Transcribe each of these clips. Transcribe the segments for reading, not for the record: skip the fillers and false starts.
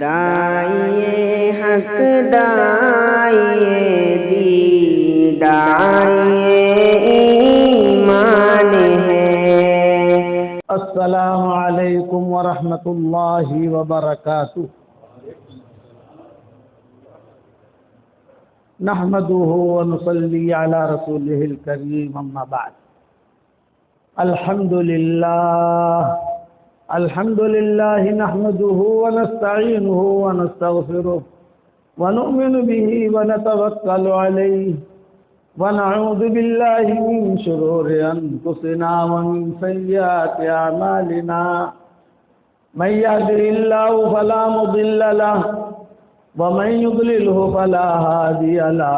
داعیے حق داعیے دین داعیے ایمان ہے۔ السلام علیکم ورحمۃ اللہ وبرکاتہ۔ نحمده ونصلي على رسوله الكريم، اما بعد۔ الحمد لله نحمده ونستعينه ونستغفره ونؤمن به ونتوكل عليه ونعوذ بالله من شرور أنفسنا ومن سيئات أعمالنا، من يهده الله فلا مضل له ومن يضلله فلا هادي له،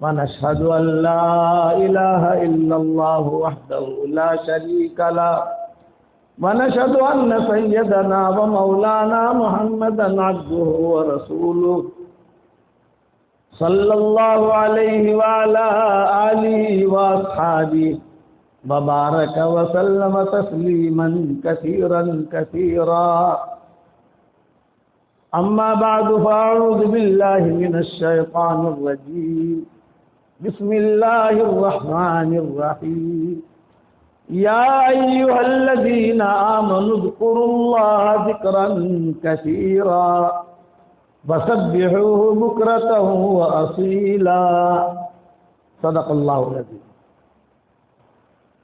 ونشهد أن لا إله إلا الله وحده لا شريك له، ونشهد أن سيدنا ومولانا محمدا عبده ورسوله، صلى الله عليه وعلى آله وأصحابه وبارك وسلم تسليما كثيرا كثيرا، أما بعد فأعوذ بالله من الشيطان الرجيم، بسم الله الرحمن الرحيم، يا أيها الذين آمنوا اذكروا الله ذكرا كثيرا وسبحوه بكرة وأصيلا، صدق اللہ العظیم۔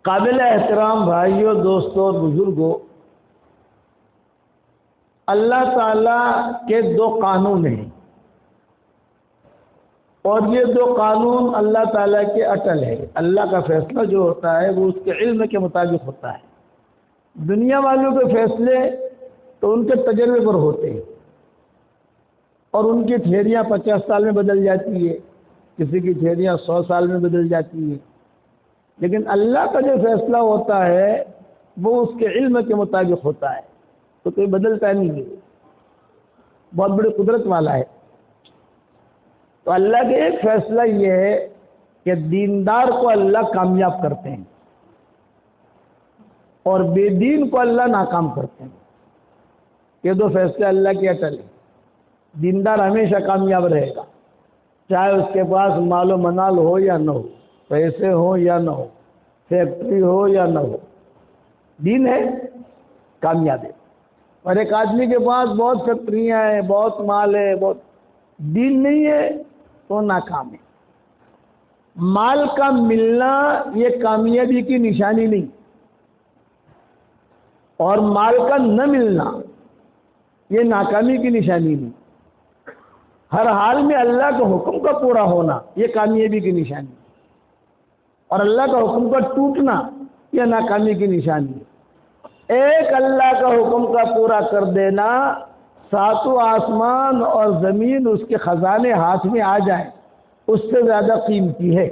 قابل احترام بھائیوں، دوستوں اور بزرگوں، اللہ تعالیٰ کے دو قانون ہیں، اور یہ دو قانون اللہ تعالیٰ کے اٹل ہے۔ اللہ کا فیصلہ جو ہوتا ہے وہ اس کے علم کے مطابق ہوتا ہے۔ دنیا والوں کے فیصلے تو ان کے تجربے پر ہوتے ہیں، اور ان کی تھیوریاں 50 سال میں بدل جاتی ہے، کسی کی تھیوریاں 100 سال میں بدل جاتی ہے، لیکن اللہ کا جو فیصلہ ہوتا ہے وہ اس کے علم کے مطابق ہوتا ہے، تو کوئی بدلتا نہیں ہے، بہت بڑی قدرت والا ہے۔ تو اللہ کے ایک فیصلہ یہ ہے کہ دیندار کو اللہ کامیاب کرتے ہیں اور بے دین کو اللہ ناکام کرتے ہیں۔ یہ دو فیصلے اللہ کے اٹل ہیں۔ دیندار ہمیشہ کامیاب رہے گا، چاہے اس کے پاس مال و منال ہو یا نہ ہو، پیسے ہو یا نہ ہو، فیکٹری ہو یا نہ ہو، دین ہے کامیاب ہے۔ اور ایک آدمی کے پاس بہت فیکٹریاں ہیں، بہت مال ہے، بہت دین نہیں ہے تو ناکام ہے۔ مال کا ملنا یہ کامیابی کی نشانی نہیں، اور مال کا نہ ملنا یہ ناکامی کی نشانی نہیں۔ ہر حال میں اللہ کے حکم کا پورا ہونا یہ کامیابی کی نشانی ہے، اور اللہ کا حکم کا ٹوٹنا یہ ناکامی کی نشانی ہے۔ ایک اللہ کا حکم کا پورا کر دینا، ساتوں آسمان اور زمین اس کے خزانے ہاتھ میں آ جائیں، اس سے زیادہ قیمتی ہے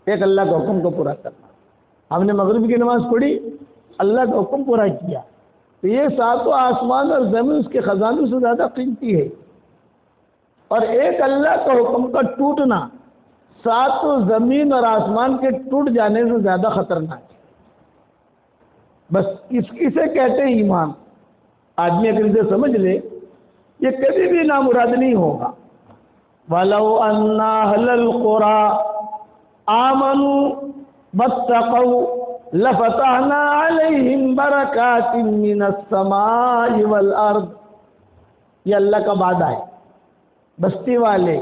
ایک اللہ کا حکم کو پورا کرنا۔ ہم نے مغرب کی نماز پڑھی، اللہ کا حکم پورا کیا، تو یہ ساتوں آسمان اور زمین اس کے خزانوں سے زیادہ قیمتی ہے۔ اور ایک اللہ کا حکم کا ٹوٹنا ساتوں زمین اور آسمان کے ٹوٹ جانے سے زیادہ خطرناک ہے۔ بس کسے کہتے ہیں ایمان؟ آدمی اگر اسے سمجھ لے یہ کبھی بھی نامراد نہیں ہوگا۔ وَلَوْ أَنَّ أَهْلَ الْقُرَىٰ آمَنُوا وَاتَّقَوْا لَفَتَحْنَا عَلَيْهِمْ بَرَكَاتٍ مِّنَ السَّمَاءِ وَالْأَرْضِ، یہ اللہ کا وعدہ ہے۔ بستی والے،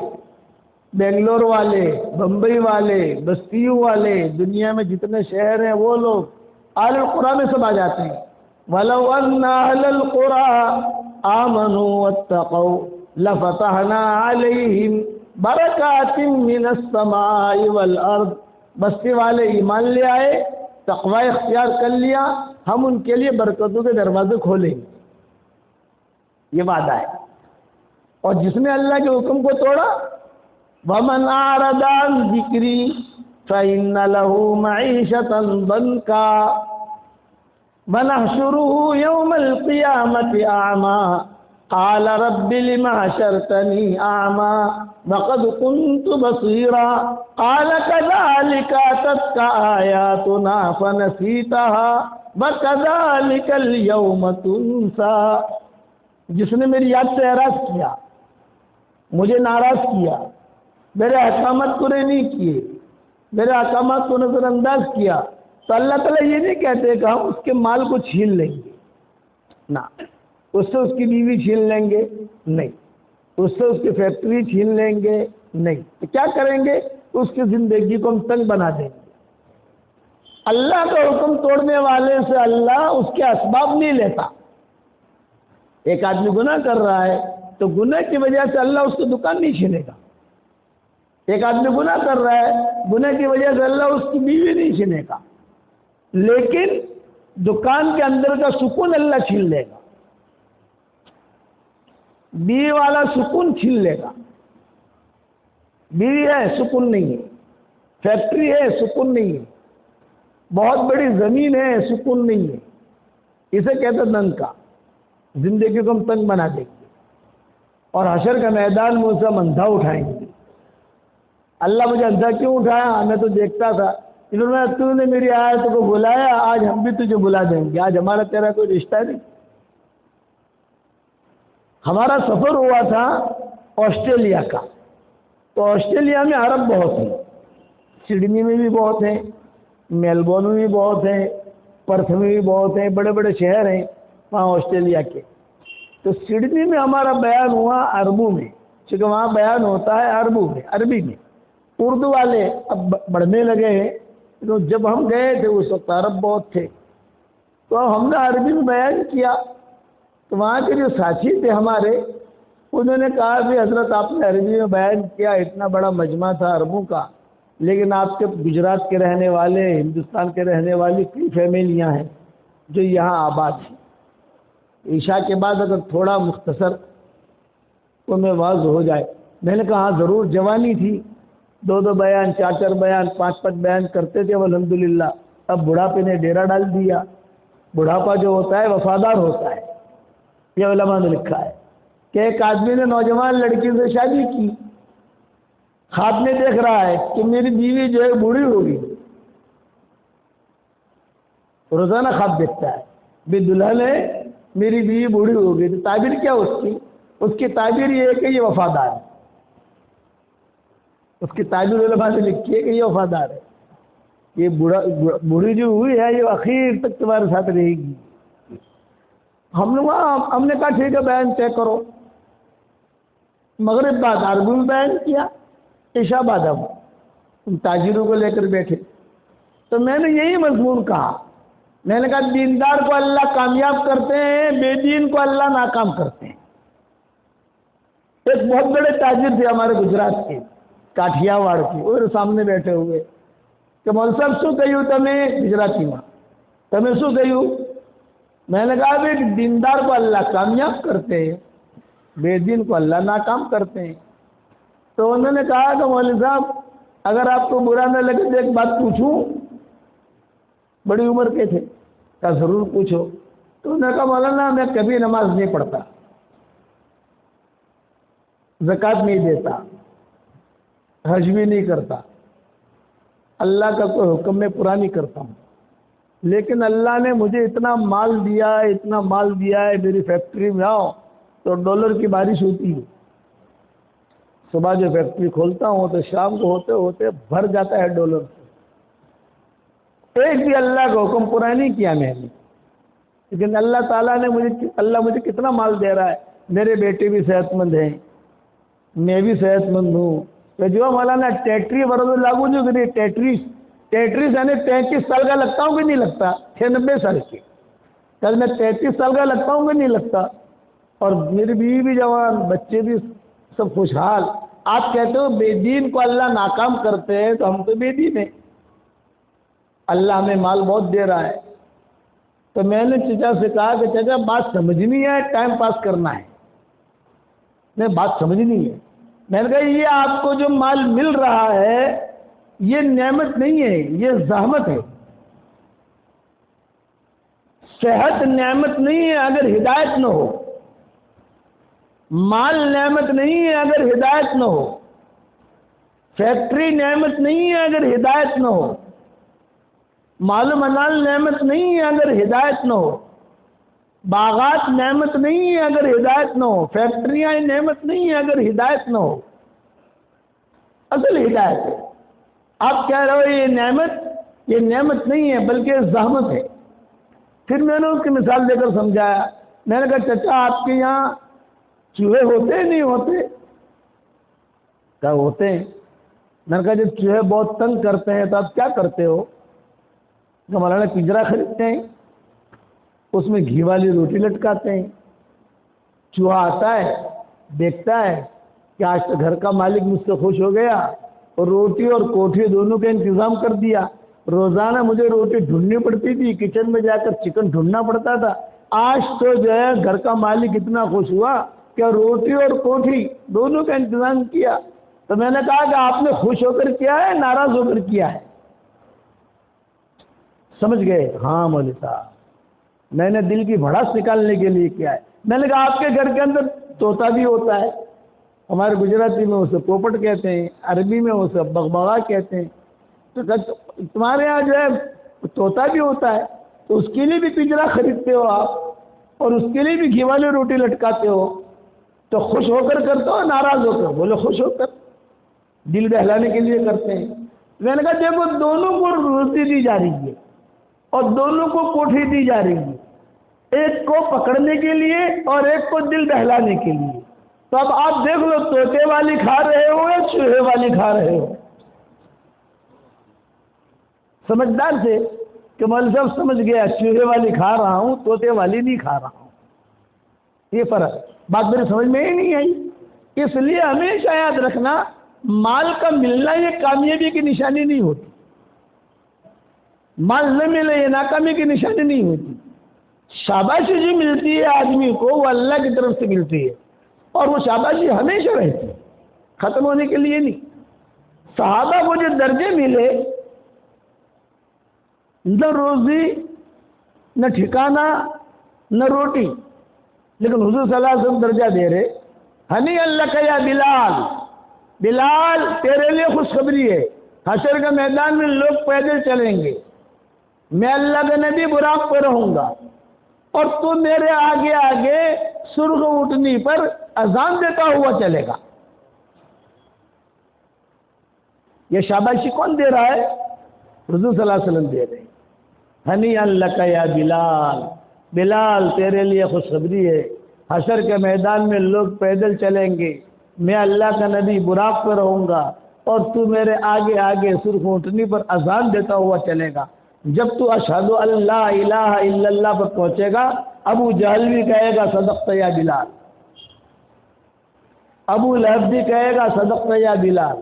بنگلور والے، بمبئی والے، بستیوں والے، دنیا میں جتنے شہر ہیں وہ لوگ اہل القرآن میں سب آ جاتے ہیں۔ وَلَوْ أَنَّ أَهْلَ الْقُرَىٰ آمَنُوا وَاتَّقَوْا لَفَتَحْنَا عَلَيْهِمْ بَرَكَاتٍ مِّنَ السَّمَاءِ وَالْأَرْضِ، بستی والے ایمان لے آئے، تقوی اختیار کر لیا، ہم ان کے لیے برکتوں کے دروازے کھولیں گے، یہ وعدہ ہے۔ اور جس نے اللہ کے حکم کو توڑا، وَمَنْ أَعْرَضَ عَنْ ذِكْرِي فَإِنَّ لَهُ مَعِيشَةً ضَنكًا وَنَحْشُرُهُ يَوْمَ الْقِيَامَةِ أَعْمَى قَالَ رَبِّ لِمَ حَشَرْتَنِي أَعْمَى وَقَدْ كُنْتُ بَصِيرًا قَالَ كَذَلِكَ أَتَتْكَ آيَاتُنَا فَنَسِيتَهَا وَكَذَلِكَ الْيَوْمَ تُنْسَى۔ جس نے میری یاد سے اعراض کیا، مجھے ناراض کیا، میرے احکامات پورے نہیں کیے، میرے احکامات کو نظر انداز کیا، تو اللہ تعالیٰ یہ نہیں کہتے کہ ہم اس کے مال کو چھین لیں گے، نہ، اس سے اس کی بیوی چھین لیں گے، نہیں، اس سے اس کی فیکٹری چھین لیں گے، نہیں، تو کیا کریں گے؟ اس کی زندگی کو ہم تنگ بنا دیں گے۔ اللہ کا حکم توڑنے والے سے اللہ اس کے اسباب نہیں لیتا۔ ایک آدمی گناہ کر رہا ہے تو گناہ کی وجہ سے اللہ اس کی دکان نہیں چھینے گا۔ ایک آدمی گناہ کر رہا ہے، گناہ کی وجہ سے اللہ اس کی بیوی نہیں چھینے گا، لیکن دکان کے اندر کا سکون اللہ چھین لے گا، بیوی والا سکون چھین لے گا۔ بیوی ہے، سکون نہیں ہے، فیکٹری ہے، سکون نہیں ہے، بہت بڑی زمین ہے، سکون نہیں ہے، اسے کہتے ننگ کا، زندگی کو ہم تنگ بنا دیں گے، اور حشر کا میدان میں اسے ہم اندھا اٹھائیں گے۔ اللہ مجھے اندھا کیوں اٹھایا؟ میں تو دیکھتا تھا، انہوں نے تو نے میری آیت کو بلایا، آج ہم بھی تجھے بلا دیں گے، آج ہمارا تیرا کوئی رشتہ نہیں۔ ہمارا سفر ہوا تھا آسٹریلیا کا، تو آسٹریلیا میں عرب بہت ہیں، سڈنی میں بھی بہت ہیں، میلبورن میں بھی بہت ہیں، پرتھ میں بھی بہت ہیں، بڑے بڑے شہر ہیں وہاں آسٹریلیا کے۔ تو سڈنی میں ہمارا بیان ہوا عربوں میں، چونکہ وہاں بیان ہوتا ہے عربوں میں، عربی میں۔ اردو والے اب بڑھنے لگے ہیں، تو جب ہم گئے تھے اس وقت عرب بہت تھے، تو ہم نے عربی میں بیان کیا، تو وہاں کے جو ساتھی تھے ہمارے، انہوں نے کہا کہ حضرت آپ نے عربی میں بیان کیا، اتنا بڑا مجمع تھا عربوں کا، لیکن آپ کے گجرات کے رہنے والے، ہندوستان کے رہنے والی کئی فیملیاں ہیں جو یہاں آباد ہیں۔ عشاء کے بعد اگر تھوڑا مختصر تو میں واضح ہو جائے۔ میں نے کہا ہاں ضرور، جوانی تھی، 2 بیان، 4 بیان، 5 بیان کرتے تھے الحمدللہ۔ اب بڑھاپے نے ڈیرا ڈال دیا۔ بڑھاپا جو ہوتا ہے وفادار ہوتا ہے، یہ علماء نے لکھا ہے کہ ایک آدمی نے نوجوان لڑکی سے شادی کی، خواب میں دیکھ رہا ہے کہ میری بیوی جو ہے بوڑھی ہوگی، روزانہ خواب دیکھتا ہے بھی دلہن ہے میری بیوی بوڑھی ہوگی، تو تعبیر کیا اس کی تعبیر یہ ہے کہ یہ وفادار ہے، اس کی تعبیر علماء نے لکھی ہے کہ یہ وفادار ہے، یہ بوڑھی جو ہوئی ہے یہ اخیر تک تمہارے ساتھ رہے گی۔ ہم نے کہا ٹھیک ہے بیان طے کرو۔ مغرب بعد عربی میں بیان کیا، عشاء بعد ہم تاجروں کو لے کر بیٹھے، تو میں نے یہی مضمون کہا، میں نے کہا دیندار کو اللہ کامیاب کرتے ہیں، بے دین کو اللہ ناکام کرتے ہیں۔ ایک بہت بڑے تاجر تھے ہمارے گجرات کے، کاٹھیا واڑ کے، وہ سامنے بیٹھے ہوئے کہ مول صاحب شو کہیوں تمہیں گجراتی میں، تمہیں شو کہیوں؟ میں نے کہا بھی دیندار کو اللہ کامیاب کرتے ہیں، بے دین کو اللہ ناکام کرتے ہیں۔ تو انہوں نے کہا کہ مولوی صاحب اگر آپ کو برا نہ لگے تو ایک بات پوچھوں؟ بڑی عمر کے تھے، کہا ضرور پوچھو۔ تو انہوں نے کہا مولانا میں کبھی نماز نہیں پڑھتا، زکوٰۃ نہیں دیتا، حج بھی نہیں کرتا، اللہ کا کوئی حکم میں پورا نہیں کرتا ہوں، لیکن اللہ نے مجھے اتنا مال دیا ہے، اتنا مال دیا ہے، میری فیکٹری میں آؤ تو ڈالر کی بارش ہوتی ہے۔ صبح جو فیکٹری کھولتا ہوں تو شام کو ہوتے ہوتے بھر جاتا ہے ڈالر سے۔ ایک بھی اللہ کا حکم پورا نہیں کیا میں نے، لیکن اللہ تعالیٰ نے مجھے کتنا مال دے رہا ہے، میرے بیٹے بھی صحت مند ہیں، میں بھی صحت مند ہوں۔ تو جو مولانا ٹیٹری برد لاگو جو کہ ٹیٹریس یعنی 33 سال کا لگتا ہوں کہ نہیں لگتا، 96 سال کے، کل میں 33 سال کا لگتا ہوں کہ نہیں لگتا، اور میری بیوی بھی جوان، بچے بھی سب خوشحال۔ آپ کہتے ہو بے دین کو اللہ ناکام کرتے ہیں، تو ہم تو بے دین ہیں، اللہ ہمیں مال بہت دے رہا ہے۔ تو میں نے چچا سے کہا کہ چچا بات سمجھنی ہے، ٹائم پاس کرنا ہے؟ نہیں، بات سمجھنی ہے۔ میں نے کہا یہ آپ کو جو مال مل رہا ہے یہ نعمت نہیں ہے، یہ زحمت ہے۔ صحت نعمت نہیں ہے اگر ہدایت نہ ہو، مال نعمت نہیں ہے اگر ہدایت نہ ہو، فیکٹری نعمت نہیں ہے اگر ہدایت نہ ہو، مال و منال نعمت نہیں ہے اگر ہدایت نہ ہو۔ باغات نعمت نہیں ہے اگر ہدایت نہ ہو، فیکٹریاں نعمت نہیں ہے اگر ہدایت نہ ہو۔ اصل ہدایت ہے۔ آپ کہہ رہے ہو یہ نعمت نہیں ہے بلکہ زحمت ہے۔ پھر میں نے اس کی مثال دے کر سمجھایا، میں نے کہا چچا آپ کے یہاں چوہے ہوتے نہیں ہوتے؟ کہا ہوتے ہیں۔ میں نے کہا جب چوہے بہت تنگ کرتے ہیں تو آپ کیا کرتے ہو؟ کہ مولانا پنجرا خریدتے ہیں، اس میں گھی والی روٹی لٹکاتے ہیں، چوہا آتا ہے دیکھتا ہے کہ آج تو گھر کا مالک مجھ سے خوش ہو گیا اور روٹی اور کوٹھی دونوں کا انتظام کر دیا۔ روزانہ مجھے روٹی ڈھونڈنی پڑتی تھی، کچن میں جا کر چکن ڈھونڈنا پڑتا تھا، آج تو جو ہے گھر کا مالک اتنا خوش ہوا کہ روٹی اور کوٹھی دونوں کا انتظام کیا۔ تو میں نے کہا کہ آپ نے خوش ہو کر کیا ہے ناراض ہو کر کیا ہے؟ سمجھ گئے؟ ہاں مولوی صاحب میں نے دل کی بھڑاس نکالنے کے لیے کیا ہے۔ میں نے کہا آپ کے گھر کے اندر طوطا بھی ہوتا ہے، ہمارے گجراتی میں اسے پوپٹ کہتے ہیں، عربی میں اسے بغبغا کہتے ہیں، تو تمہارے یہاں جو ہے طوطا بھی ہوتا ہے تو اس کے لیے بھی پنجرا خریدتے ہو آپ اور اس کے لیے بھی گھی والی روٹی لٹکاتے ہو، تو خوش ہو کر کرتے ہو ناراض ہو کر؟ بولے خوش ہو کر، دل بہلانے کے لیے کرتے ہیں۔ میں نے کہا دیکھو دونوں کو روزی دی جا رہی ہے اور دونوں کو کوٹھی دی جا رہی ہے، ایک کو پکڑنے کے لیے اور ایک کو دل بہلانے کے لیے۔ تو اب آپ دیکھ لو طوطے والی کھا رہے ہو یا چوہے والی کھا رہے ہو؟ سمجھدار سے کہ مولوی صاحب سمجھ گیا چوہے والی کھا رہا ہوں طوطے والی نہیں کھا رہا ہوں، یہ فرق بات میری سمجھ میں ہی نہیں آئی۔ اس لیے ہمیشہ یاد رکھنا مال کا ملنا یہ کامیابی کی نشانی نہیں ہوتی، مال نہ ملے یہ ناکامی کی نشانی نہیں ہوتی۔ شاباشی جو ملتی ہے آدمی کو وہ اللہ کی طرف سے ملتی ہے اور وہ شاباشی ہمیشہ رہتی ہے، ختم ہونے کے لیے نہیں۔ صحابہ کو جو درجے ملے، نہ روزی نہ ٹھکانہ نہ روٹی، لیکن حضور صلی اللہ علیہ وسلم درجہ دے رہے، ہنی اللہ کا یا بلال، بلال تیرے لیے خوشخبری ہے، حشر کے میدان میں لوگ پیدل چلیں گے، میں اللہ کے نبی براق پہ رہوں گا اور تو میرے آگے آگے سرخ اٹھنی پر اذان دیتا ہوا چلے گا۔ یہ شاباشی کون دے رہا ہے؟ حضور صلی اللہ علیہ وسلم دے رہے ہیں۔ ہنی اللہ کا یا بلال، بلال تیرے لیے خوشخبری ہے، حشر کے میدان میں لوگ پیدل چلیں گے، میں اللہ کا نبی براق پہ رہوں گا اور تو میرے آگے آگے سرخ اونٹنی پر اذان دیتا ہوا چلے گا۔ جب تو اشہد ان لا الہ الا اللہ پر پہنچے گا، ابو جہل بھی کہے گا صدقت یا بلال، ابو لہب بھی کہے گا صدقت یا بلال،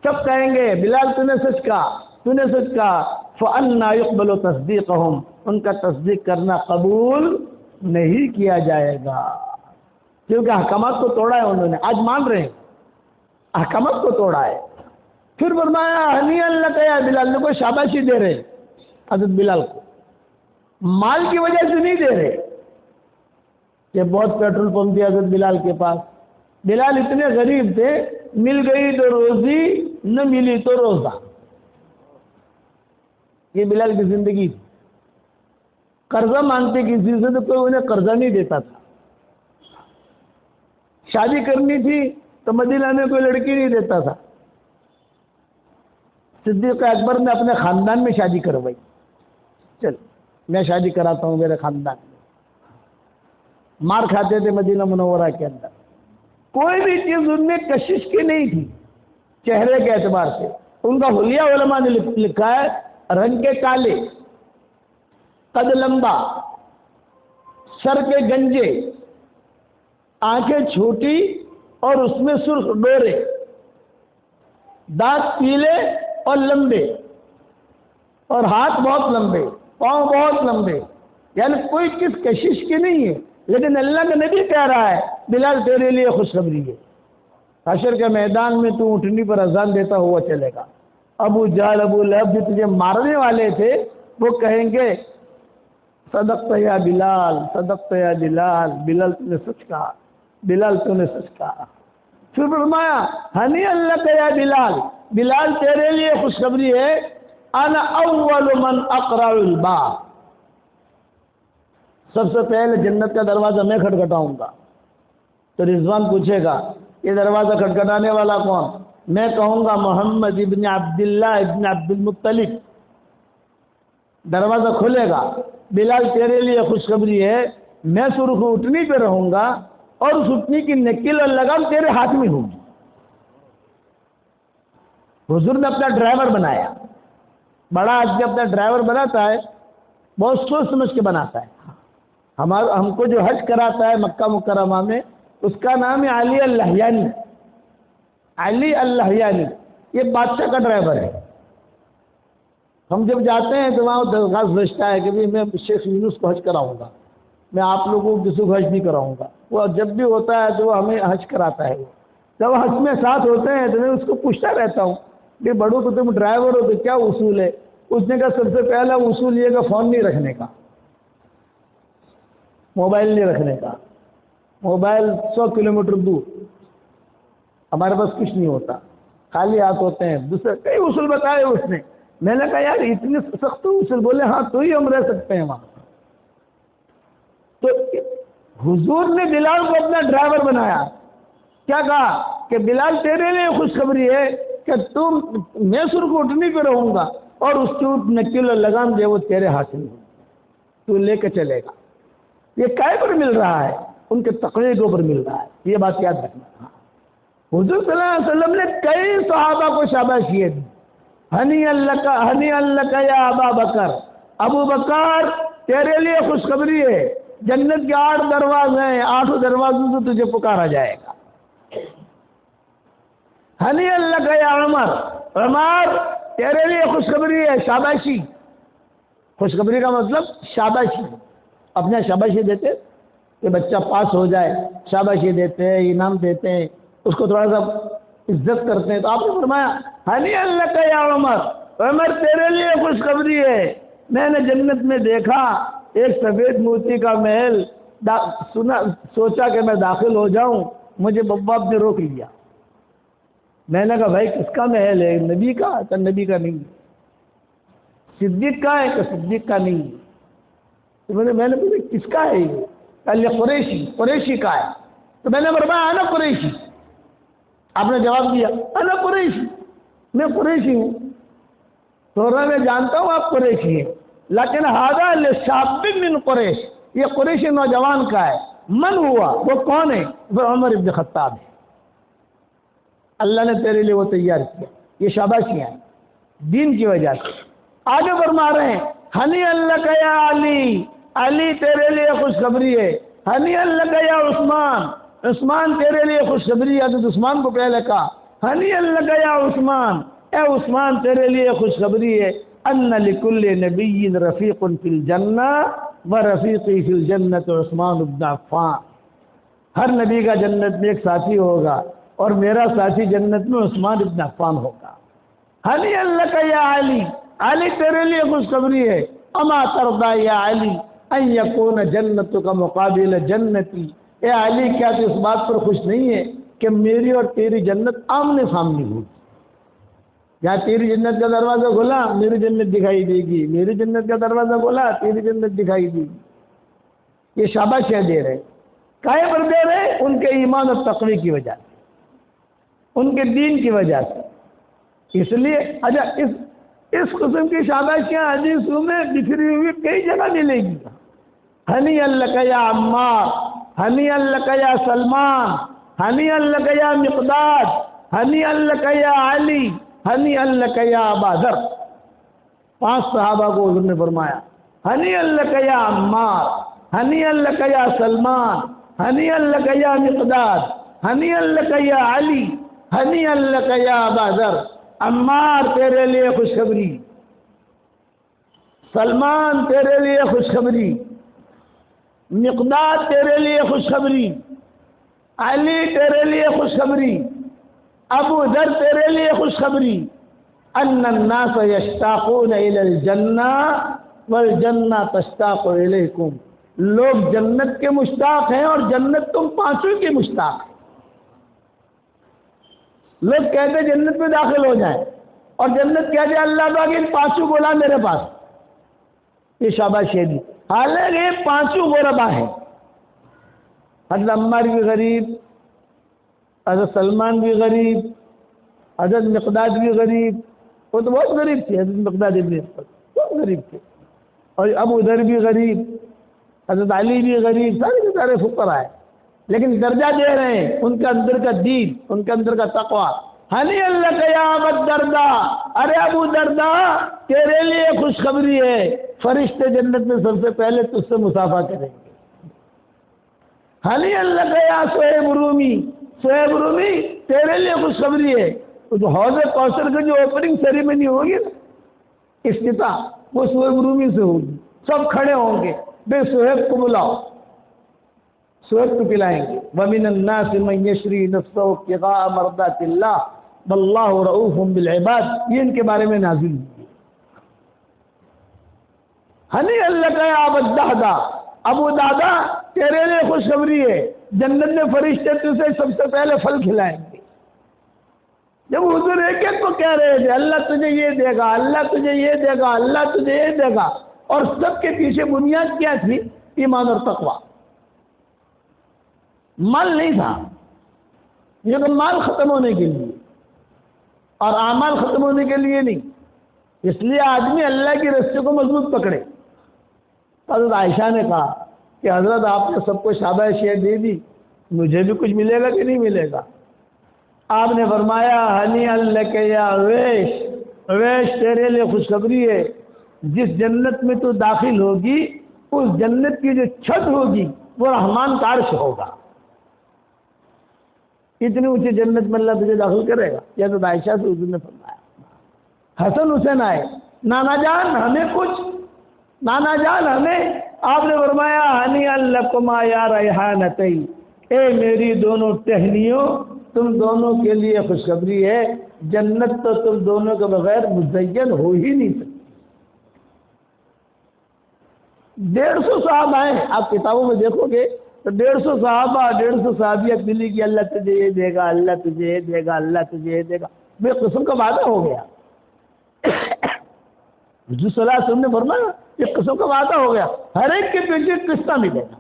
سب کہیں گے بلال تو نے سچ کہا، تو نے سچ کہا۔ فَأَنَّا يُقْبَلُ تَصْدِيقَهُمْ، ان کا تصدیق کرنا قبول نہیں کیا جائے گا، کیونکہ احکامات کو توڑا ہے انہوں نے، آج مان رہے ہیں احکامات کو توڑا ہے۔ پھر فرمایا ہنی اللہ کا یا بلال، نے کوئی شاباشی دے رہے حضرت بلال کو، مال کی وجہ سے نہیں دے رہے کہ بہت پیٹرول پمپ تھی حضرت بلال کے پاس، بلال اتنے غریب تھے، مل گئی تو روزی نہ ملی تو روزہ، یہ بلال کی زندگی تھی۔ قرضہ مانگتے کسی سے تو کوئی انہیں قرضہ نہیں دیتا تھا، شادی کرنی تھی تو مدینہ میں کوئی لڑکی نہیں دیتا تھا، صدیق اکبر نے اپنے خاندان میں شادی کروائی، چل میں شادی کراتا ہوں میرے خاندان میں۔ مار کھاتے تھے مدینہ منورہ کے اندر، کوئی بھی چیز ان میں کشش کی نہیں تھی چہرے کے اعتبار سے۔ ان کا حلیہ علماء نے لکھا ہے رنگ کے کالے، قد لمبا، سر کے گنجے، آنکھیں چھوٹی اور اس میں سرخ ڈورے، دانت پیلے اور لمبے اور ہاتھ بہت لمبے، پاؤں بہت لمبے، یعنی کوئی چیز کشش کی نہیں ہے۔ لیکن اللہ کا نبی کہہ رہا ہے بلال تیرے لیے خوشخبری ہے، حشر کے میدان میں تو اونٹنی پر اذان دیتا ہوا چلے گا۔ ابو جہل ابو لہب جو تجھے مارنے والے تھے وہ کہیں گے صدقت یا بلال، صدقت یا بلال، بلال تو نے سچ کہا، بلال تو نے سچ کہا۔ پھر فرمایا ہنی اللہ کا یا بلال، بلال تیرے لیے خوشخبری ہے، انا اول من اقرع الباب، سب سے پہلے جنت کا دروازہ میں کھٹکھٹاؤں گا. تو رضوان پوچھے گا یہ دروازہ کھٹکھٹانے والا کون؟ میں کہوں گا محمد ابن عبداللہ ابن عبد المطلب. دروازہ کھلے گا. بلال تیرے لیے خوشخبری ہے، میں سرخ اٹھنی پہ رہوں گا اور اس اٹھنی کی نکیل اور لگام تیرے ہاتھ میں ہوگی. حضور نے اپنا ڈرائیور بنایا. بڑا آدمی اپنا ڈرائیور بناتا ہے بہت سوچ سمجھ کے بناتا ہے. ہم کو جو حج کراتا ہے مکہ مکرمہ میں اس کا نام ہے علی اللحیانی. علی اللحیانی یہ بادشاہ کا ڈرائیور ہے. ہم جب جاتے ہیں تو وہاں درخواست بھیجتا ہے کہ میں شیخ یونس کو حج کراؤں گا، میں آپ لوگوں کو کسی کو حج نہیں کراؤں گا. وہ جب بھی ہوتا ہے تو وہ ہمیں حج کراتا ہے. جب حج میں ساتھ ہوتے ہیں تو میں اس کو پوچھتا رہتا ہوں کہ بڑوں کو تم ڈرائیور ہو تو کیا اصول ہے؟ اس نے کہا سب سے پہلا اصول یہ کہ فون نہیں رکھنے کا، موبائل نہیں رکھنے کا. موبائل 100 کلومیٹر دور، ہمارے پاس کچھ نہیں ہوتا، خالی ہاتھ ہوتے ہیں. دوسرے کئی اصول بتائے اس نے. میں نے کہا یار اتنے سخت اصول بولے ہاں تو ہی ہم رہ سکتے ہیں وہاں. تو حضور نے بلال کو اپنا ڈرائیور بنایا. کیا کہا کہ بلال تیرے لیے خوشخبری ہے کہ میں سرخ اٹھنی پہ رہوں گا اور اس کی نکیل اور لگام دے وہ تیرے ہاتھ میں ہوگی، تو لے کے چلے گا. یہ کائے پر مل رہا ہے؟ ان کے تقوی کے اوپر مل رہا ہے. یہ بات یاد رکھنا. حضور صلی اللہ علیہ وسلم نے کئی صحابہ کو شاباشیاں دی. ہنی اللہ کا یا ابا بکر، ابو بکر تیرے لیے خوشخبری ہے، جنت کے 8 دروازے ہیں، 8 دروازوں سے تجھے پکارا جائے گا. ہنی اللہ کا یا عمر، عمر تیرے لیے خوشخبری ہے، شاباشی. خوشخبری کا مطلب شاباشی. اپنے شاباشی دیتے کہ بچہ پاس ہو جائے، شاباشی دیتے ہیں، انعام دیتے ہیں، اس کو تھوڑا سا عزت کرتے ہیں. تو آپ نے فرمایا ہنی اللہ کا یا عمر، عمر تیرے لیے خوشخبری ہے، میں نے جنت میں دیکھا ایک سفید موتی کا محل، سوچا کہ میں داخل ہو جاؤں، مجھے بابا نے روک لیا. میں نے کہا بھائی کس کا محل ہے؟ نبی کا؟ تو نبی کا نہیں. صدیق کا ہے؟ کہ صدیق کا نہیں. تو میں نے پوچھا کس کا ہے یہ؟ کہ قریشی کا ہے. تو میں نے فرمایا انا قریشی. آپ نے جواب دیا انا قریشی، میں قریشی ہوں. تو میں جانتا ہوں آپ قریشی ہیں، لیکن ھذا لشاب من قریش، یہ قریشی نوجوان کا ہے. من ہوا؟ وہ کون ہے؟ وہ عمر ابن خطاب ہے. اللہ نے تیرے لیے وہ تیار کیا. یہ شاباشیاں ہیں دین کی وجہ سے. آگے فرما رہے ہیں ہنی اللہ کا یا علی، علی تیرے لیے خوشخبری ہے. ہنی اللہ کا یا عثمان، عثمان تیرے لیے خوشخبری ہے. تو عثمان کو پہلے کہا ہنی اللہ کا یا عثمان، اے عثمان تیرے لیے خوشخبری ہے. ان لکل نبی رفیق فی الجنہ و رفیقی فی الجنت عثمان بن عفان. ہر نبی کا جنت میں ایک ساتھی ہوگا اور میرا ساتھی جنت میں عثمان بن عفان ہوگا. ہنی اللہ کا یا علی، علی تیرے لیے خوشخبری ہے. اما ترضا یا علی ان یکون جنت کا مقابل جنتی، اے علی کیا تو اس بات پر خوش نہیں ہے کہ میری اور تیری جنت آمنے سامنے ہوگی؟ یا تیری جنت کا دروازہ کھلا میری جنت دکھائی دے گی، میری جنت کا دروازہ کھلا تیری جنت دکھائی دے گی. یہ شاباشیاں دے رہے. کائے پر دے رہے؟ ان کے ایمان اور تقوی کی وجہ سے، ان کے دین کی وجہ سے. اس لیے اچھا اس قسم کی شاباشیاں حدیثوں میں بکھری ہوئی کئی جگہ ملے گی. ہنی اللہ کا یا عمار، ہنی اللہ کا یا سلمان، ہنی اللہ کا یا مقداد، ہنی اللہ کا یا علی، ہنی اللہ کا یا ابا ذر. 5 صحابہ کو حضور نے فرمایا ہنی اللہ کا یا عمار، ہنی اللہ کا یا سلمان، ہنی اللہ کا یا مقداد، ہنی اللہ کا یا علی، ہنی اللہ کا یا ابا ذر. عمار تیرے لیے خوشخبری، سلمان تیرے لیے خوشخبری، مقداد تیرے لیے خوشخبری، علی تیرے لیے خوشخبری، ابو ذر تیرے لیے خوشخبری. ان الناس یشتاقون الی الجنہ والجنہ تشتاق الیکم. لوگ جنت کے مشتاق ہیں اور جنت تم 5 کے مشتاق ہیں. لوگ کہتے جنت میں داخل ہو جائیں اور جنت کہتے اللہ پاک ان 5 بولا میرے پاس. یہ شاباشی دی. حالانکہ یہ پانچوں غربا ہیں. حضرت عمار بھی غریب، حضرت سلمان بھی غریب، حضرت مقداد بھی غریب، وہ تو بہت غریب تھے، حضرت مقداد ابن اسود بہت غریب تھے، اور ابو ذر بھی غریب، حضرت علی بھی غریب، سارے کے سارے فقراء ہیں، لیکن درجہ دے رہے ہیں ان کے اندر کا دین، ان کے اندر کا تقویٰ. ہنی اللہ یا ابو الدرداء، ارے ابو درداء تیرے لیے خوشخبری ہے، فرشتے جنت میں سب سے پہلے تجھ سے مصافحہ کریں گے. ہنی اللہ یا صہیب رومی، صہیب رومی تیرے لیے خوشخبری ہے، تو حوض کوثر کی جو اوپننگ سیریمنی ہوگی نا، افتتاح، وہ صہیب رومی سے ہوگی، سب کھڑے ہوں گے، بے صہیب کو بلاؤ، صہیب کو پلائیں گے. وَمِنَ النَّاسِ مَن يَشْرِي نَفْسَهُ ابْتِغَاءَ مَرْضَاتِ اللَّهِ وَاللَّهُ رَءُوفٌ بِالْعِبَادِ، یہ ان کے بارے میں نازل ہوئی. ہنی اللہ کا یا ابو الدہداء، ابو دادا تیرے لیے خوشخبری ہے، جنت میں فرشتے تجھے سب سے پہلے پھل کھلائیں گے. جب حضور ایک ایک کو کہہ رہے تھے اللہ تجھے یہ دے گا، اللہ تجھے یہ دے گا، اللہ تجھے یہ دے گا، اور سب کے پیچھے بنیاد کیا تھی؟ ایمان اور تقویٰ. مال نہیں تھا، یہ تو مال ختم ہونے کے لیے اور اعمال ختم ہونے کے لیے نہیں. اس لیے آدمی اللہ کی رستے کو مضبوط پکڑے. حضرت عائشہ نے کہا کہ حضرت آپ نے سب کو شاباشی دے دی، مجھے بھی کچھ ملے گا کہ نہیں ملے گا؟ آپ نے فرمایا ہنی اللہ کے یا اویش، اویش تیرے لیے خوشخبری ہے، جس جنت میں تو داخل ہوگی اس جنت کی جو چھت ہوگی وہ رحمان کا عرش ہوگا. اتنی اونچی جنت میں اللہ تجھے داخل کرے گا. یا تو عائشہ سے حضور نے فرمایا. حسن حسین آئے، نانا جان ہمیں کچھ، نانا جان ہمیں. آپ نے فرمایا ہنی لکما یا ریحانتین، اے میری دونوں ٹہنیوں، تم دونوں کے لیے خوشخبری ہے، جنت تو تم دونوں کے بغیر مزین ہو ہی نہیں سکتی. 150 صحابہ ہیں، آپ کتابوں میں دیکھو گے تو 150 صحابہ، 150 صحابیت ملی کہ اللہ تجھے یہ دے گا، اللہ تجھے یہ دے گا، اللہ تجھے یہ دے گا. بے قسم کا وعدہ ہو گیا. حضور صلی اللہ علیہ وسلم نے فرمایا ایک قسم کا وعدہ ہو گیا، ہر ایک کے پیچھے قصہ ملے گا،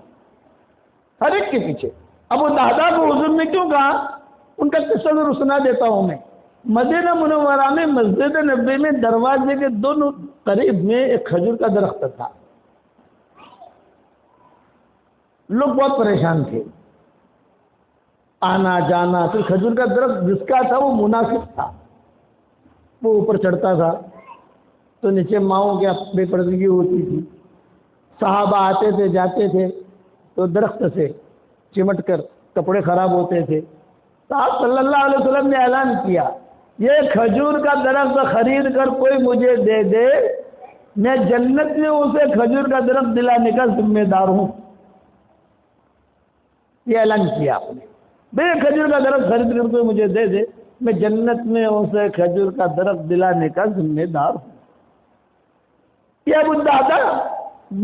ہر ایک کے پیچھے. ابو دہدا کو حضور نے کیوں کہا؟ ان کا قصہ ضرور سنا دیتا ہوں میں. مدینہ منورہ میں مسجد نبوی میں دروازے کے دونوں قریب میں ایک کھجور کا درخت تھا. لوگ بہت پریشان تھے، آنا جانا. تو کھجور کا درخت جس کا تھا وہ مناسب تھا، وہ اوپر چڑھتا تھا تو نیچے ماؤں کی بے پردگی ہوتی تھی. صحابہ آتے تھے جاتے تھے تو درخت سے چمٹ کر کپڑے خراب ہوتے تھے. تو آپ صلی اللہ علیہ وسلم نے اعلان کیا یہ کھجور کا درخت خرید کر کوئی مجھے دے دے، میں جنت میں اسے کھجور کا درخت دلانے کا ذمہ دار ہوں. یہ اعلان کیا آپ نے، بے کھجور کا درخت خرید کر کوئی مجھے دے دے، میں جنت میں اسے کھجور کا درخت دلانے کا ذمہ دار ہوں. یہ ابو دہدا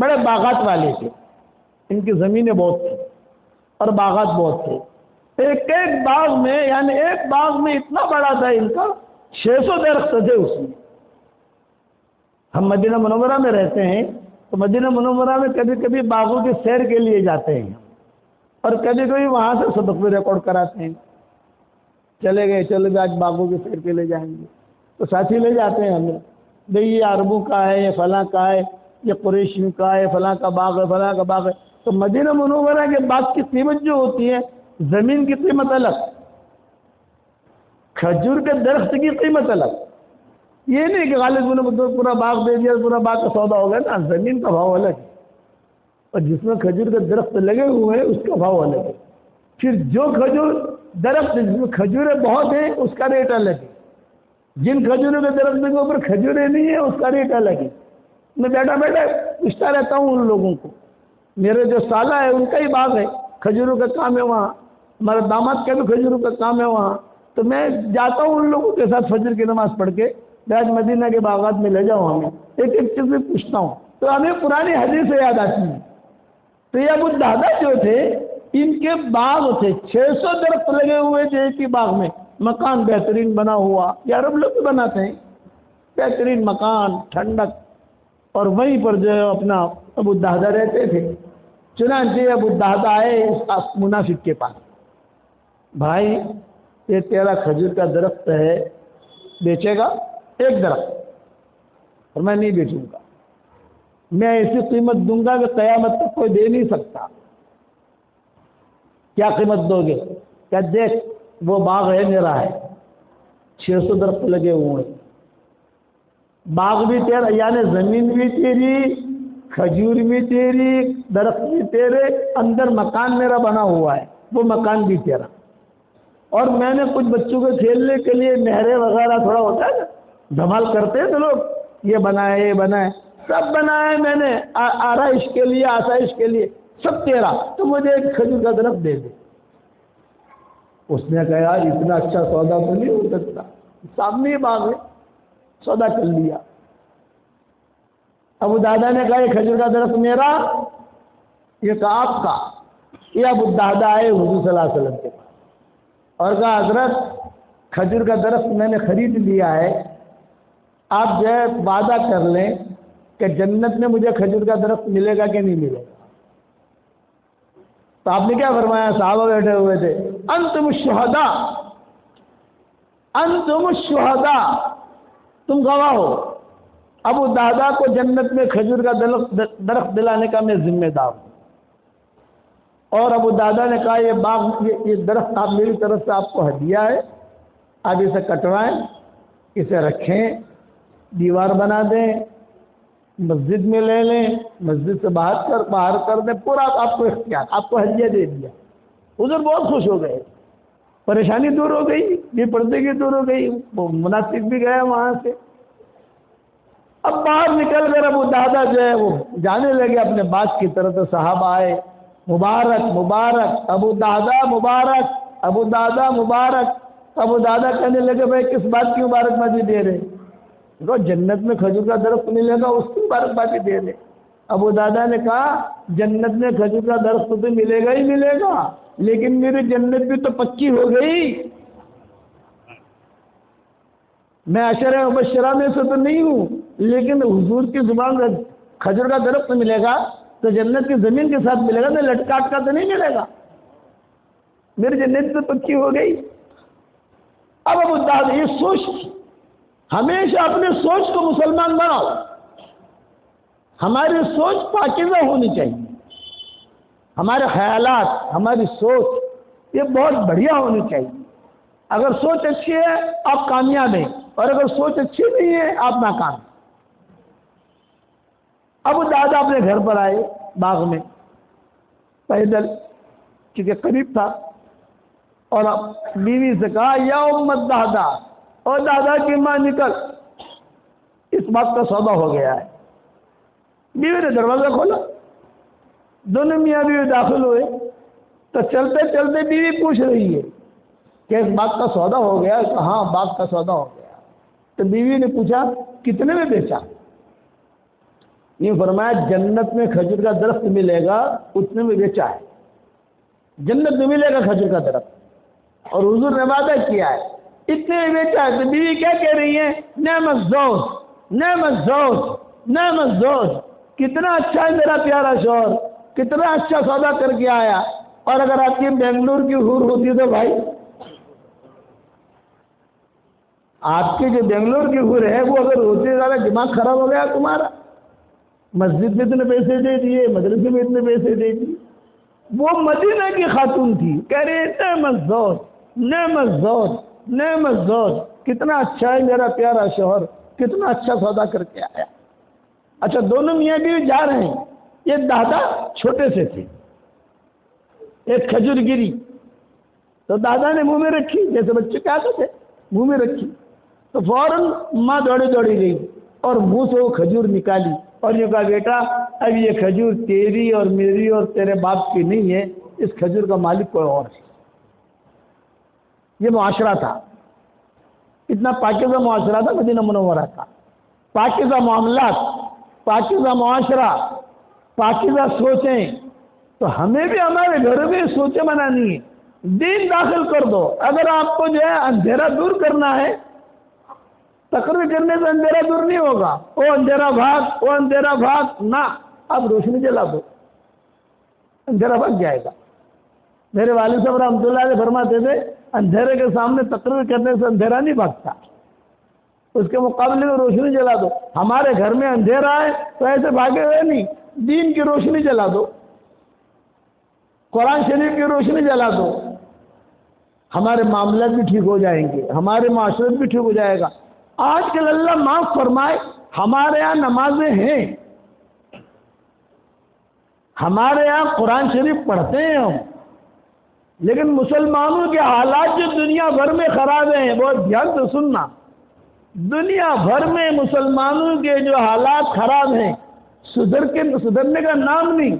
بڑے باغات والے تھے، ان کی زمینیں بہت تھیں اور باغات بہت تھے. ایک ایک باغ میں، یعنی ایک باغ میں اتنا بڑا تھا ان کا، 600 درخت تھے اس میں. ہم مدینہ منورہ میں رہتے ہیں تو مدینہ منورہ میں کبھی کبھی باغوں کی سیر کے لیے جاتے ہیں اور کبھی کبھی وہاں سے سبق بھی ریکارڈ کراتے ہیں. چلے گئے آج باغوں کی سیر کے لیے جائیں گے تو ساتھی لے جاتے ہیں ہمیں، بھئی یہ عربوں کا ہے، یہ فلاں کا ہے، یہ قریشیوں کا ہے، فلاں کا باغ ہے، فلاں کا باغ ہے. تو مدینہ منورہ کے باغ کی قیمت جو ہوتی ہے، زمین کی قیمت الگ، کھجور کے درخت کی قیمت الگ. یہ نہیں کہ غالب نے پورا باغ دے دیا، پورا باغ کا سودا ہو گیا نا. زمین کا بھاؤ الگ ہے اور جس میں کھجور کے درخت لگے ہوئے ہیں اس کا بھاؤ الگ ہے. پھر جو کھجور درخت جس میں کھجوریں بہت ہیں اس کا ریٹ الگ ہے، جن کھجوروں کے درخت کے اوپر کھجوریں نہیں ہیں اس کا ریٹ الگ ہے. میں بیٹھا پوچھتا رہتا ہوں ان لوگوں کو. میرے جو سالہ ہے ان کا ہی باغ ہے، کھجوروں کا کام ہے وہاں، ہمارے داماد کا بھی کھجوروں کا کام ہے وہاں. تو میں جاتا ہوں ان لوگوں کے ساتھ فجر کی نماز پڑھ کے، آج مدینہ کے باغات میں لے جاؤں، ہمیں ایک ایک چیز میں پوچھتا ہوں تو ہمیں پرانی حدیثیں یاد آتی ہیں. تو یہ ابو دہدا جو تھے ان کے باغ تھے، 600 درخت لگے ہوئے تھے ایک ہی باغ میں. مکان بہترین بنا ہوا، یہ عرب لوگ بھی بناتے ہیں، بہترین مکان، ٹھنڈک. اور وہیں پر جو ہے اپنا ابو الدہدہ رہتے تھے۔ چنانچہ ابو الدہدہ آئے اس منافق کے پاس، بھائی یہ تیرا کھجور کا درخت ہے، بیچے گا؟ ایک درخت، اور میں نہیں بیچوں گا، میں ایسی قیمت دوں گا کہ قیامت تک کوئی دے نہیں سکتا۔ کیا قیمت دو گے؟ کہ دیکھ وہ باغ ہے میرا ہے، 600 درخت لگے ہوئے ہیں، باغ بھی تیرا، یعنی زمین بھی تیری، کھجور بھی تیری، درخت بھی تیرے، اندر مکان میرا بنا ہوا ہے، وہ مکان بھی تیرا، اور میں نے کچھ بچوں کے کھیلنے کے لیے نہریں وغیرہ تھوڑا ہوتا ہے نا، دھمال کرتے ہیں تو لوگ، یہ بنائے یہ بنائے، سب بنائے میں نے آرائش کے لیے، آسائش کے لیے، سب تیرا، تو مجھے ایک کھجور کا درخت دے دے۔ اس نے کہا یار اتنا اچھا سودا تو نہیں ہو سکتا، سامنے ہی باغ ہے، سودا کر لیا۔ ابو الدہدہ نے کہا یہ کھجور کا درخت میرا، یہ کہا آپ کا۔ یہ ابو الدہدہ آئے حضور صلی اللہ علیہ وسلم کے پاس اور کہا حضرت کھجور کا درخت میں نے خرید لیا ہے، آپ جو ہے وعدہ کر لیں کہ جنت میں مجھے کھجور کا درخت ملے گا کہ نہیں ملے گا؟ تو آپ نے کیا فرمایا؟ صحابہ بیٹھے ہوئے تھے، انتم الشہداء، انتم الشہداء، تم گواہ ہو، ابو الدہدہ کو جنت میں کھجور کا درخت دلانے کا میں ذمہ دار ہوں۔ اور ابو الدہدہ نے کہا یہ باغ، یہ درخت آپ میری طرف سے آپ کو ہدیہ ہے، آپ اسے کٹوائیں، اسے رکھیں، دیوار بنا دیں، مسجد میں لے لیں، مسجد سے باہر کر دیں، پورا آپ کو اختیار، آپ کو ہدیہ دے دیا۔ حضور بہت خوش ہو گئے، پریشانی دور ہو گئی، بے پردگی دور ہو گئی، وہ منافق بھی گیا وہاں سے۔ اب باہر نکل کر ابو الدہدہ جو ہے وہ جانے لگے اپنے بات کی طرف، تو صحابہ آئے، مبارک مبارک ابو الدہدہ مبارک، ابو الدہدہ مبارک۔ ابو الدہدہ کہنے لگے بھائی کس بات کی مبارکبادی دے رہے؟ دیکھو جنت میں کھجور کا درخت ملے گا اس کی مبارکبادی دے رہے۔ ابو الدہدہ نے کہا جنت میں کھجور کا درخت تو ملے گا ہی ملے گا، لیکن میری جنت بھی تو پکی ہو گئی، میں عشرہ مبشرہ میں سے تو نہیں ہوں، لیکن حضور کی زبان سے کھجور کا درخت ملے گا تو جنت کی زمین کے ساتھ ملے گا، تو لٹکاٹ کا تو نہیں ملے گا، میری جنت تو پکی ہو گئی۔ اب ابو الدہدہ یہ سوچ، ہمیشہ اپنے سوچ کو مسلمان بناؤ، ہماری سوچ پاکیزہ ہونی چاہیے، ہمارے خیالات، ہماری سوچ یہ بہت بڑھیا ہونی چاہیے۔ اگر سوچ اچھی ہے آپ کامیاب ہیں، اور اگر سوچ اچھی نہیں ہے آپ ناکام۔ ابو الدہدہ اپنے گھر پر آئے باغ میں پیدل، کیونکہ قریب تھا، اور بیوی سے کہا یا ام الدہدہ، اور دادا کی ماں نکل، اس بات کا سودا ہو گیا ہے۔ بیوی نے دروازہ کھولا، دونوں میاں بیوی داخل ہوئے، تو چلتے چلتے بیوی پوچھ رہی ہے کہ اس بات کا سودا ہو گیا؟ ہاں بات کا سودا ہو گیا۔ تو بیوی نے پوچھا کتنے میں بیچا؟ یہ فرمایا جنت میں کھجور کا درخت ملے گا اتنے میں بیچا ہے، جنت میں ملے گا کھجور کا درخت، اور حضور نے وعدہ کیا ہے اتنے میں بیچا ہے۔ تو بیوی کیا کہہ رہی ہے؟ نعم الزوج، نعم الزوج، نعم الزوج، کتنا اچھا ہے میرا پیارا شوہر، کتنا اچھا سودا کر کے آیا۔ اور اگر آپ کی بنگلور کی حور ہوتی تو بھائی، آپ کی جو بنگلور کی حور ہے وہ اگر ہوتی ہے، زیادہ دماغ خراب ہو گیا تمہارا، مسجد میں اتنے پیسے دے دیے، مدرسے میں اتنے پیسے دے دیے۔ وہ مدینہ کی خاتون تھی، کہہ رہے نعم الزوج، نعم الزوج، نعم الزوج، کتنا اچھا ہے میرا پیارا شوہر، کتنا اچھا سودا کر کے آیا۔ اچھا دونوں میاں بیوی جا رہے ہیں، یہ دادا چھوٹے سے تھے، ایک کھجور گری تو دادا نے منہ میں رکھی، جیسے بچے کیا کرتے منہ میں رکھی، تو فوراً ماں دوڑی دوڑی گئی اور منہ سے وہ کھجور نکالی اور یہ کہا بیٹا اب یہ کھجور تیری اور میری اور تیرے باپ کی نہیں ہے، اس کھجور کا مالک کوئی اور ہے۔ یہ معاشرہ تھا، اتنا پاکیزہ معاشرہ تھا مدینہ منورہ کا، پاکیزہ معاملات، پاکیزہ معاشرہ، پاکیزہ سوچیں۔ تو ہمیں بھی ہمارے گھر میں سوچیں بنانی ہے، دین داخل کر دو۔ اگر آپ کو جو ہے اندھیرا دور کرنا ہے تقریر کرنے سے اندھیرا دور نہیں ہوگا، وہ اندھیرا بھاگ، وہ اندھیرا بھاگ، نہ، اب روشنی جلا دو، اندھیرا بھاگ جائے گا۔ میرے والد صاحب رحمۃ اللہ علیہ فرماتے تھے اندھیرے کے سامنے تقریر کرنے سے اندھیرا نہیں بھاگتا، اس کے مقابلے میں روشنی جلا دو۔ ہمارے گھر میں اندھیرا ہے تو ایسے بھاگے ہوئے نہیں، دین کی روشنی جلا دو، قرآن شریف کی روشنی جلا دو، ہمارے معاملات بھی ٹھیک ہو جائیں گے، ہمارے معاشرت بھی ٹھیک ہو جائے گا۔ آج کل اللہ معاف فرمائے ہمارے یہاں نمازیں ہیں، ہمارے یہاں قرآن شریف پڑھتے ہیں ہم، لیکن مسلمانوں کے حالات جو دنیا بھر میں خراب ہیں، بہت دھیان سے سننا، دنیا بھر میں مسلمانوں کے جو حالات خراب ہیں، سدھرنے کا نام نہیں۔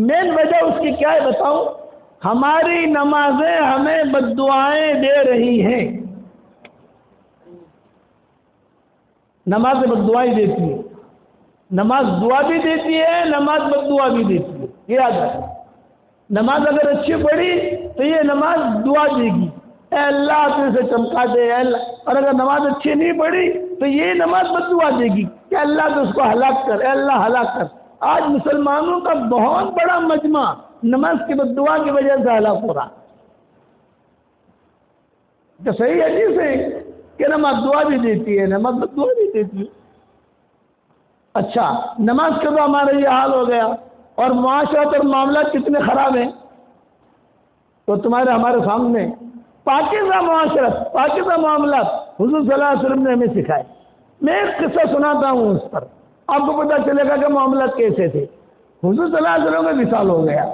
مین وجہ اس کی کیا ہے بتاؤں؟ ہماری نمازیں ہمیں بددعائیں دے رہی ہیں، نماز بددعائیں دیتی ہے، نماز دعا بھی دیتی ہے، نماز بددعا بھی دیتی ہے، یہ یاد رکھیں۔ نماز اگر اچھی پڑھی تو یہ نماز دعا دے گی، اے اللہ تو اسے چمکا دے، اے اللہ، اور اگر نماز اچھی نہیں پڑھی تو یہ نماز بددعا دے گی کہ اللہ تو اس کو ہلاک کر، اے اللہ ہلاک کر۔ آج مسلمانوں کا بہت بڑا مجمع نماز کی بددعا کی وجہ سے ہلاک ہو رہا، تو صحیح حدیث ہے کہ نماز دعا بھی دیتی ہے، نماز بددعا بھی دیتی ہے۔ اچھا، نماز کا تو ہمارا یہ حال ہو گیا، اور معاشرت اور معاملات کتنے خراب ہیں تو تمہارے ہمارے سامنے پاکیزہ معاشرت، پاکیزہ معاملات حضور صلی اللہ علیہ وسلم نے ہمیں سکھائے۔ میں ایک قصہ سناتا ہوں اس پر، آپ کو پتہ چلے گا کہ معاملات کیسے تھے۔ حضور صلی اللہ علیہ وسلم کا وصال ہو گیا،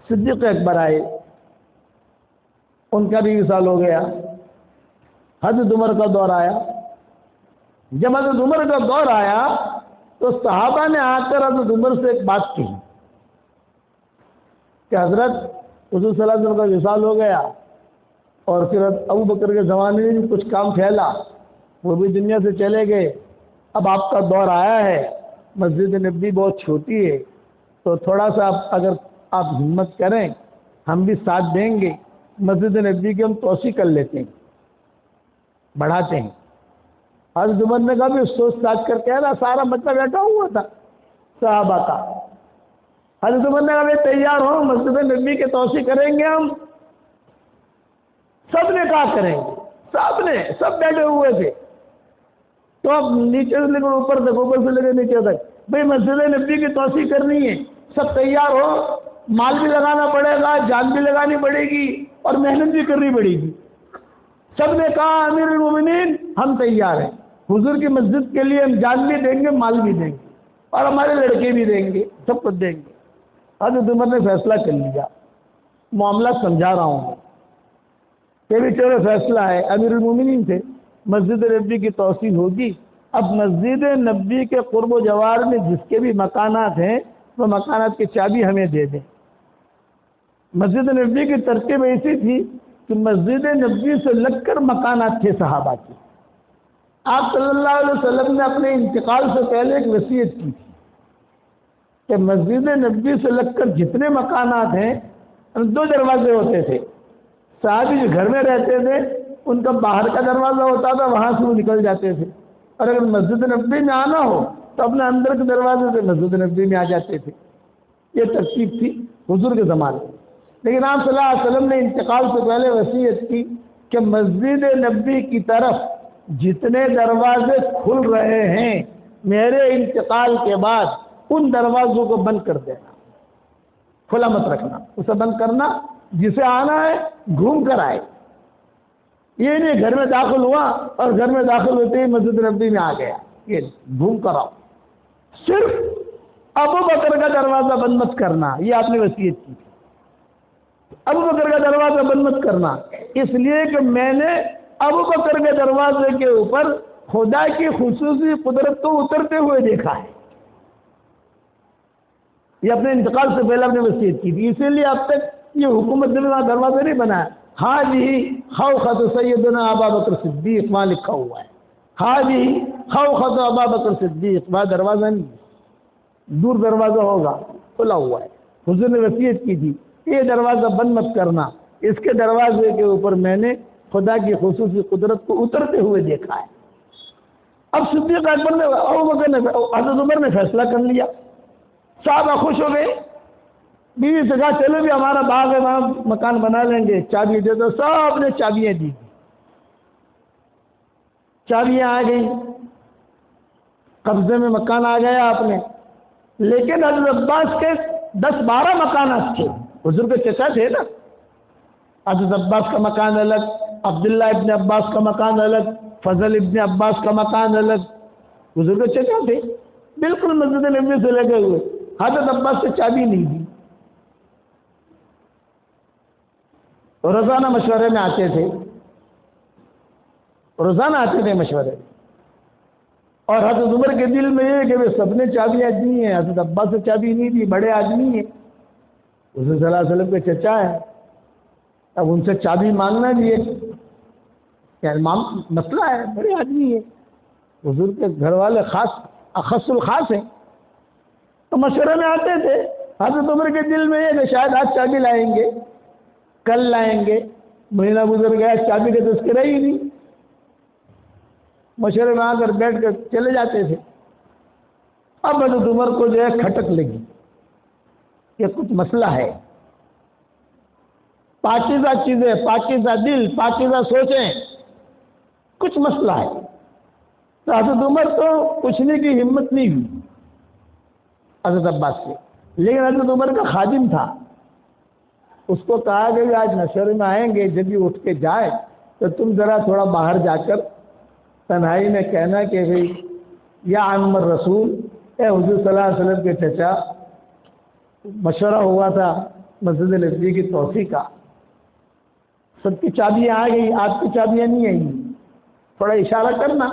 صدیق اکبر آئے، ان کا بھی وصال ہو گیا، حضرت عمر کا دور آیا۔ جب حضرت عمر کا دور آیا تو صحابہ نے آ کر حضرت عمر سے ایک بات کہی کہ حضرت حضور صلی اللہ علیہ وسلم کا وصال ہو گیا، اور پھر ابو بکر کے زمانے میں بھی کچھ کام پھیلا، وہ بھی دنیا سے چلے گئے، اب آپ کا دور آیا ہے، مسجد نبوی بہت چھوٹی ہے، تو تھوڑا سا اگر آپ ہمت کریں ہم بھی ساتھ دیں گے، مسجد نبوی کی ہم توسیع کر لیتے ہیں، بڑھاتے ہیں۔ حضرت عمر نے کہا بھی سوچ ساچ کر کہہ رہا، سارا مطلب بیٹھا ہوا تھا صحابہ کا۔ حضرت عمر نے کہا بھی تیار ہو، مسجد نبوی کے توسیع کریں گے ہم۔ سب نے کہا کریں گے، سب بیٹھے ہوئے تھے، تو اب نیچے سے لے کر اوپر تک، اوپر سے لے کر نیچے تک، بھئی مسجد نبوی کی توسیع کرنی ہے، سب تیار ہو، مال بھی لگانا پڑے گا، جان بھی لگانی پڑے گی، اور محنت بھی کرنی پڑے گی۔ سب نے کہا امیر المومنین ہم تیار ہیں، حضور کی مسجد کے لیے ہم جان بھی دیں گے، مال بھی دیں گے، اور ہمارے لڑکے بھی دیں گے، سب کچھ دیں گے۔ حضرت عمر نے فیصلہ کر لیا، معاملہ سمجھا رہا ہوں کہ بھی چلو فیصلہ ہے، امیر المومنین تھے، مسجد نبوی کی توسیع ہوگی۔ اب مسجد نبوی کے قرب و جوار میں جس کے بھی مکانات ہیں وہ مکانات کی چابی ہمیں دے دیں۔ مسجد نبوی کی ترتیب ایسی تھی کہ مسجد نبوی سے لگ کر مکانات تھے صحابہ کی۔ آپ صلی اللہ علیہ وسلم نے اپنے انتقال سے پہلے ایک وصیت کی تھی کہ مسجد نبوی سے لگ کر جتنے مکانات ہیں، 2 دروازے ہوتے تھے، صحابی جو گھر میں رہتے تھے ان کا باہر کا دروازہ ہوتا تھا، وہاں سے وہ نکل جاتے تھے، اور اگر مسجد نبوی میں آنا ہو تو اپنے اندر کے دروازے سے مسجد نبوی میں آ جاتے تھے۔ یہ ترتیب تھی حضور کے زمانے میں، لیکن آپ صلی اللہ علیہ وسلم نے انتقال سے پہلے وصیت کی کہ مسجد نبوی کی طرف جتنے دروازے کھل رہے ہیں میرے انتقال کے بعد ان دروازوں کو بند کر دینا، کھلا مت رکھنا، اسے بند کرنا، جسے آنا ہے گھوم کر آئے۔ یہ نہیں گھر میں داخل ہوا اور گھر میں داخل ہوتے ہی مسجد نبوی میں آ گیا، یہ گھوم کر آؤ۔ صرف ابو بکر کا دروازہ بند مت کرنا، یہ آپ نے وصیت کی تھی، ابو بکر کا دروازہ بند مت کرنا، اس لیے کہ میں نے ابو بکر کے دروازے کے اوپر خدا کی خصوصی قدرت کو اترتے ہوئے دیکھا ہے۔ یہ اپنے انتقال سے پہلے اپنے وصیت کی تھی، اسی لیے اب تک یہ حکومت نے دروازہ نہیں بنایا۔ حاجی خوخت سیدنا ابا بکر صدیق وہاں لکھا ہوا ہے، حاجی خوخت ابا بکر صدیق، وہاں دروازہ نہیں، دور دروازہ ہوگا، کھلا ہوا ہے۔ حضور نے وصیت کی تھی یہ دروازہ بند مت کرنا، اس کے دروازے کے اوپر میں نے خدا کی خصوصی قدرت کو اترتے ہوئے دیکھا ہے۔ اب صدیق اکبر نے حضرت عمر نے فیصلہ کر لیا، صحابہ خوش ہو گئے، بیوی سے کہا چلو بھی ہمارا باغ ہے وہاں مکان بنا لیں گے، چابی دے دو، سب نے چابیاں دی، چابیاں آ گئی، قبضے میں مکان آ گیا آپ نے۔ لیکن حضرت عباس کے 10-12 مکانات تھے، حضور کے چچا تھے نا، حضرت عباس کا مکان الگ، عبداللہ ابن عباس کا مکان الگ، فضل ابن عباس کا مکان الگ، حضور کے چچا تھے، بالکل مسجد نبوی سے لگے ہوئے۔ حضرت عباس سے چابی نہیں دی، روزانہ مشورے میں آتے تھے، روزانہ آتے تھے مشورے میں، اور حضرت عمر کے دل میں یہ کہ وہ سب نے چابیاں دی ہیں، حضرت عباس سے چابی نہیں دی، بڑے آدمی ہیں، حضور صلی اللہ علیہ وسلم کے چچا ہے، اب ان سے چابی مانگنا بھی ایک یعنی مسئلہ ہے، بڑے آدمی ہیں، حضور کے گھر والے خاص اخص الخاص ہیں، تو مشورے میں آتے تھے۔ حضرت عمر کے دل میں یہ کہ شاید آج چابی لائیں گے، کل لائیں گے، مہینہ گزر گیا، چابی کا تذکرہ ہی نہیں، مشورے میں آ کر بیٹھ کر چلے جاتے تھے۔ اب حضرت عمر کو جو ہے کھٹک لگی کہ کچھ مسئلہ ہے، پاکیزہ چیزیں، پاکیزہ دل، پاکیزہ سوچیں، کچھ مسئلہ ہے۔ تو حضرت عمر کو پوچھنے کی ہمت نہیں ہوئی حضرت عباس سے، لیکن حضرت عمر کا خادم تھا، اس کو کہا کہ آج مشورے میں آئیں گے، جب بھی اٹھ کے جائے تو تم ذرا تھوڑا باہر جا کر تنہائی میں کہنا کہ بھئی یا عم الرسول، اے حضور صلی اللہ علیہ وسلم کے چچا، مشورہ ہوا تھا مسجد نبوی کی توسیع کا، سب کی چابیاں آ گئی، آپ کی چابیاں نہیں آئیں، تھوڑا اشارہ کرنا،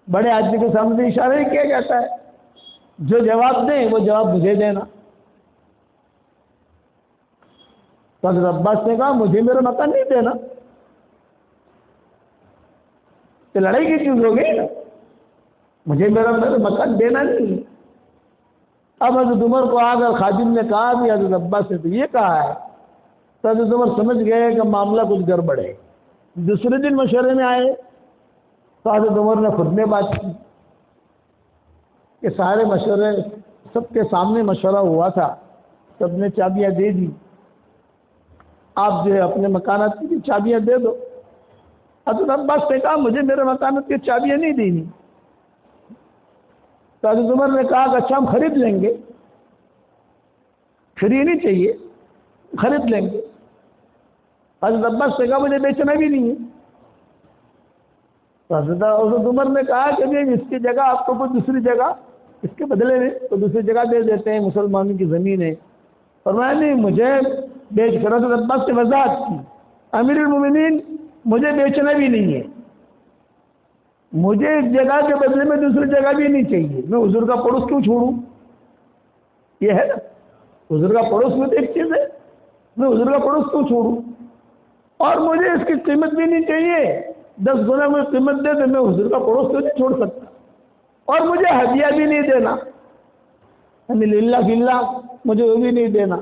بڑے آدمی کے سامنے اشارہ ہی کیا جاتا ہے، جو جواب دیں وہ جواب مجھے دینا۔ تو حضرت عباس نے کہا مجھے میرا مکان نہیں دینا، تو لڑائی کی چیز ہو گئی نا، مجھے میرا مکان دینا نہیں۔ اب حضرت عمر کو آ کر خادم نے کہا بھی حضرت عباس سے تو یہ کہا ہے، تو حضرت عمر سمجھ گئے کہ معاملہ کچھ گڑبڑ ہے۔ دوسرے دن مشورے میں آئے تو حضرت عمر نے خود میں بات کی کہ سارے مشورے سب کے سامنے مشورہ ہوا تھا، سب نے چابیاں دے دی، آپ جو ہے اپنے مکانات کی بھی چابیاں دے دو۔ حضرت عباس نے کہا مجھے میرے مکانات کی چابیاں نہیں دینی۔ تو حضرت عمر نے کہا کہ اچھا ہم خرید لیں گے، فری نہیں چاہیے، خرید لیں گے۔ حضرت عباس نے کہا مجھے بیچنا بھی نہیں ہے۔ تو حضرت عمر نے کہا کہ اس کی جگہ آپ کو کوئی دوسری جگہ اس کے بدلے میں تو دوسری جگہ دے دیتے ہیں، مسلمانوں کی زمین ہے، اور میں نہیں مجھے بیچ کر۔ حضرت عباس نے وضاحت کی امیر المومنین مجھے بیچنا بھی نہیں ہے، مجھے اس جگہ کے بدلے میں دوسری جگہ بھی نہیں چاہیے، میں حضور کا پڑوس کیوں چھوڑوں؟ یہ ہے نا، حضور کا پڑوس میں تو ایک چیز ہے، میں حضور کا پڑوس کیوں چھوڑوں؟ اور مجھے اس کی قیمت بھی نہیں چاہیے، 10 گنا میں قیمت دے تو میں حضور کا پڑوس کیوں نہیں چھوڑ سکتا، اور مجھے ہدیہ بھی نہیں دینا، یعنی للہ فی اللہ مجھے وہ بھی نہیں دینا۔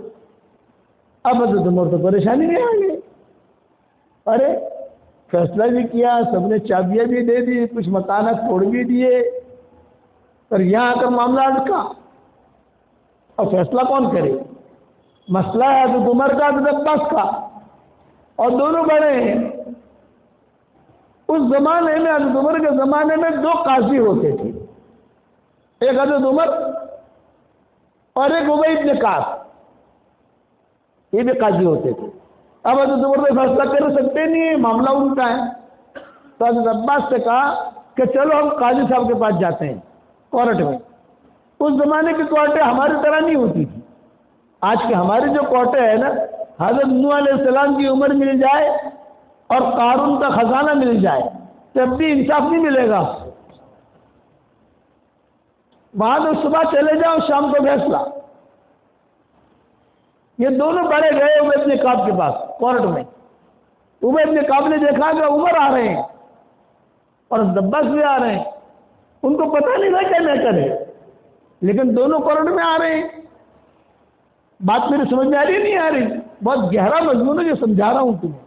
اب حضرت عمر تو پریشانی میں آ گئے، ارے فیصلہ بھی کیا، سب نے چابیاں بھی دے دی، کچھ مکانات توڑ بھی دیے، اور یہاں آ کر معاملہ اٹکا، اور فیصلہ کون کرے؟ مسئلہ ہے حضرت عمر کا، حضرت عباس کا، اور دونوں بڑے ہیں۔ اس زمانے میں حضرت عمر کے زمانے میں 2 قاضی ہوتے تھے، ایک حضرت عمر اور ایک ابی بن کعب، یہ بھی قاضی ہوتے تھے۔ اب حضرت عمر میں فیصلہ کر سکتے نہیں، معاملہ ان کا ہے۔ تو حضرت عباس سے کہا کہ چلو ہم قاضی صاحب کے پاس جاتے ہیں کورٹ میں۔ اس زمانے کی کورٹیں ہماری طرح نہیں ہوتی تھی، آج کے ہماری جو کورٹیں ہیں نا، حضرت نوح علیہ السلام کی عمر مل جائے اور قارون کا خزانہ مل جائے تب بھی انصاف نہیں ملے گا۔ وہاں تو صبح چلے جاؤ شام کو فیصلہ۔ یہ دونوں بڑے گئے ابی بن کعب کے پاس کورٹ میں، ابی بن کعب نے دیکھا کہ عمر آ رہے ہیں اور عباس بھی آ رہے ہیں، ان کو پتہ نہیں تھا کیا نہ کرے، لیکن دونوں کورٹ میں آ رہے ہیں۔ بات میری سمجھ میں آ رہی نہیں آ رہی؟ بہت گہرا مضمون ہے جو سمجھا رہا ہوں تمہیں۔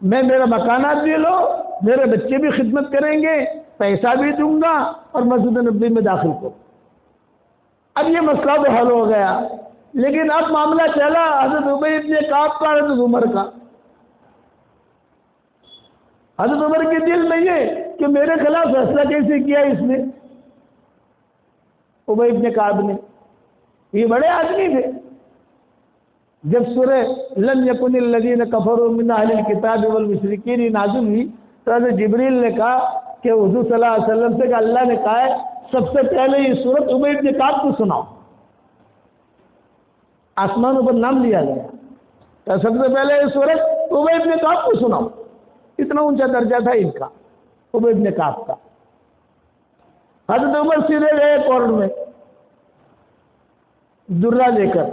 میں میرا مکانات بھی لو، میرے بچے بھی خدمت کریں گے، پیسہ بھی دوں گا اور مسجد نبوی میں داخل کرو۔ اب یہ مسئلہ تو حل ہو گیا، لیکن اب معاملہ چلا حضرت ابی ابن کعب کا، حضرت عمر کا۔ حضرت عمر کے دل میں یہ کہ میرے خلاف فیصلہ کیسے کیا اس نے، ابی ابن کعب نے، یہ بڑے آدمی تھے۔ جب سورہ لم یکن الذین کفروا من اہل الکتاب والمشرکین نازل ہوئی تو حضرت جبریل نے کہا کہ حضور صلی اللہ علیہ وسلم سے کہ اللہ نے کہا ہے سب سے پہلے یہ سورت ابی ابن کعب کو سناؤ۔ آسمانوں پر نام لیا گیا تو سب سے پہلے یہ سورت ابی ابن کعب کو سناؤ۔ اتنا اونچا درجہ تھا ان کا، ابی ابن کعب کا۔ حضرت عمر سیدھے گئے کورٹ میں درہ لے کر،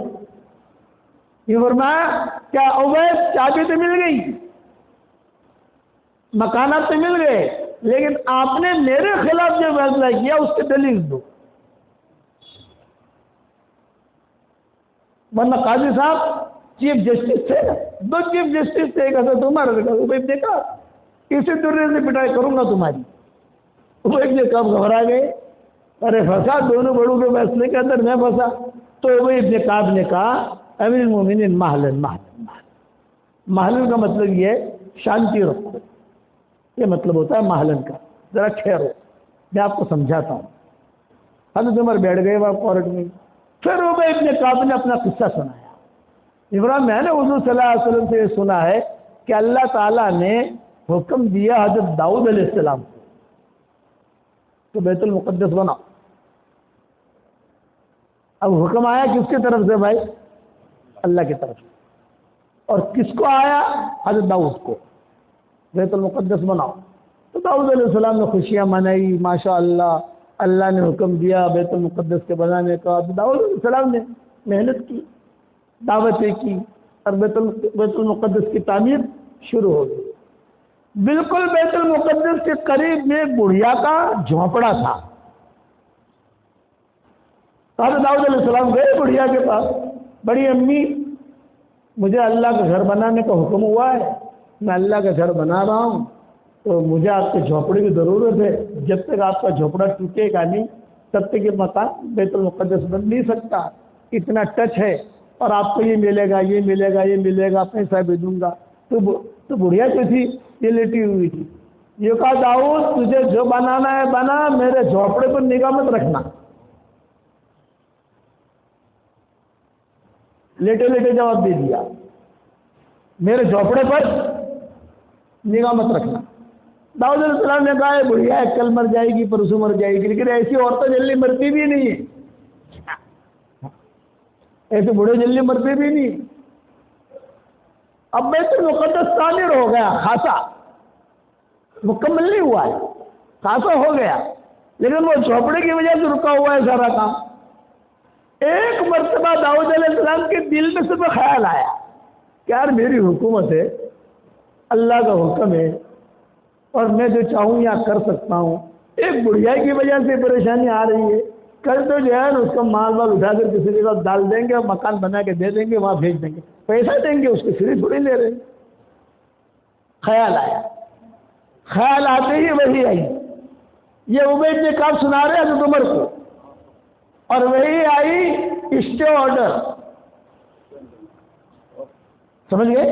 یہ فرمایا کیا عبید چابی تو مل گئی، مکانات تو مل گئے، لیکن آپ نے میرے خلاف جو فیصلہ کیا اس کی دلیل دو، ورنہ قاضی صاحب چیف جسٹس تھے، دو چیف جسٹس تھے، ایک حضرت عمر عبید نے کہا اسی درے سے پٹائی کروں گا تمہاری۔ عبید نے کب گھبرا گئے، ارے پھنسا دونوں بڑوں کے فیصلے کے اندر میں پھنسا۔ تو عبید نے کعب نے کہا امیر المومنین مہلن مہلن مہلن کا مطلب یہ ہے شانتی رکھو، یہ مطلب ہوتا ہے مہلن کا، ذرا ٹھہرو میں آپ کو سمجھاتا ہوں۔ حضرت عمر بیٹھ گئے وہاں کورٹ میں، پھر عبید نے کعب نے اپنا قصہ سنایا۔ ابراہیم میں نے حضور صلی اللہ علیہ وسلم سے یہ سنا ہے کہ اللہ تعالیٰ نے حکم دیا حضرت داؤد علیہ السلام کو کہ بیت المقدس بناؤ۔ اب حکم آیا کس کی طرف سے بھائی؟ اللہ کی طرف سے۔ اور کس کو آیا؟ حضرت داؤد کو، بیت المقدس بناؤ۔ تو داؤد علیہ السلام نے خوشیاں منائی، ماشاءاللہ اللہ نے حکم دیا بیت المقدس کے بنانے کا۔ تو داؤد علیہ السلام نے محنت کی، دعوتیں کی، اور بیت المقدس کی تعمیر شروع ہو گئی۔ بالکل بیت المقدس کے قریب میں بڑھیا کا جھونپڑا تھا۔ حضرت داؤد علیہ السلام گئے بڑھیا کے پاس، بڑی امی مجھے اللہ کا گھر بنانے کا حکم ہوا ہے، میں اللہ کا گھر بنا رہا ہوں، تو مجھے آپ کے جھونپڑے کی ضرورت ہے، جب تک آپ کا جھونپڑا ٹوٹے گا نہیں تب تک یہ مکان بیت المقدس بن نہیں سکتا، اتنا ٹچ ہے، اور آپ کو یہ ملے گا یہ ملے گا یہ ملے گا، پیسہ بھی دوں گا۔ تو بڑھیا جو تھی یہ لیٹی ہوئی تھی، یہ کہا داؤد تجھے جو بنانا ہے بنا، میرے جھونپڑے پر نگاہ مت رکھنا۔ لیٹے لیٹے جواب دے دیا، میرے جھونپڑے پر نگاہ مت رکھنا۔ داؤد علیہ السلام نے کہا بڑھیا ہے، کل مر جائے گی پرسوں مر جائے گی، لیکن ایسی عورتیں جلدی مرتی بھی نہیں ہیں، ایسے بوڑھے جلدی مرتے بھی نہیں۔ اب بیت المقدس تعمیر ہو گیا، خاصا مکمل نہیں ہوا ہے، خاصا ہو گیا، لیکن وہ جھونپڑے کی وجہ سے رکا ہوا ہے سارا کام۔ ایک مرتبہ داؤد علیہ السلام کے دل میں صرف خیال آیا کہ یار میری حکومت ہے، اللہ کا حکم ہے، اور میں جو چاہوں یا کر سکتا ہوں، ایک بڑھیا کی وجہ سے پریشانی آ رہی ہے، کل تو جو ہے اس کا مال وال اٹھا کر کسی جگہ ڈال دیں گے اور مکان بنا کے دے دیں گے، وہاں بھیج دیں گے، پیسہ دیں گے، اس کی فری تھوڑی لے رہے۔ خیال آیا، خیال آتے ہی وہی آئی، یہ عبید نے کعب سنا رہے حضرت عمر کو، اور وہی آئی اسٹے آرڈر، سمجھ گئے؟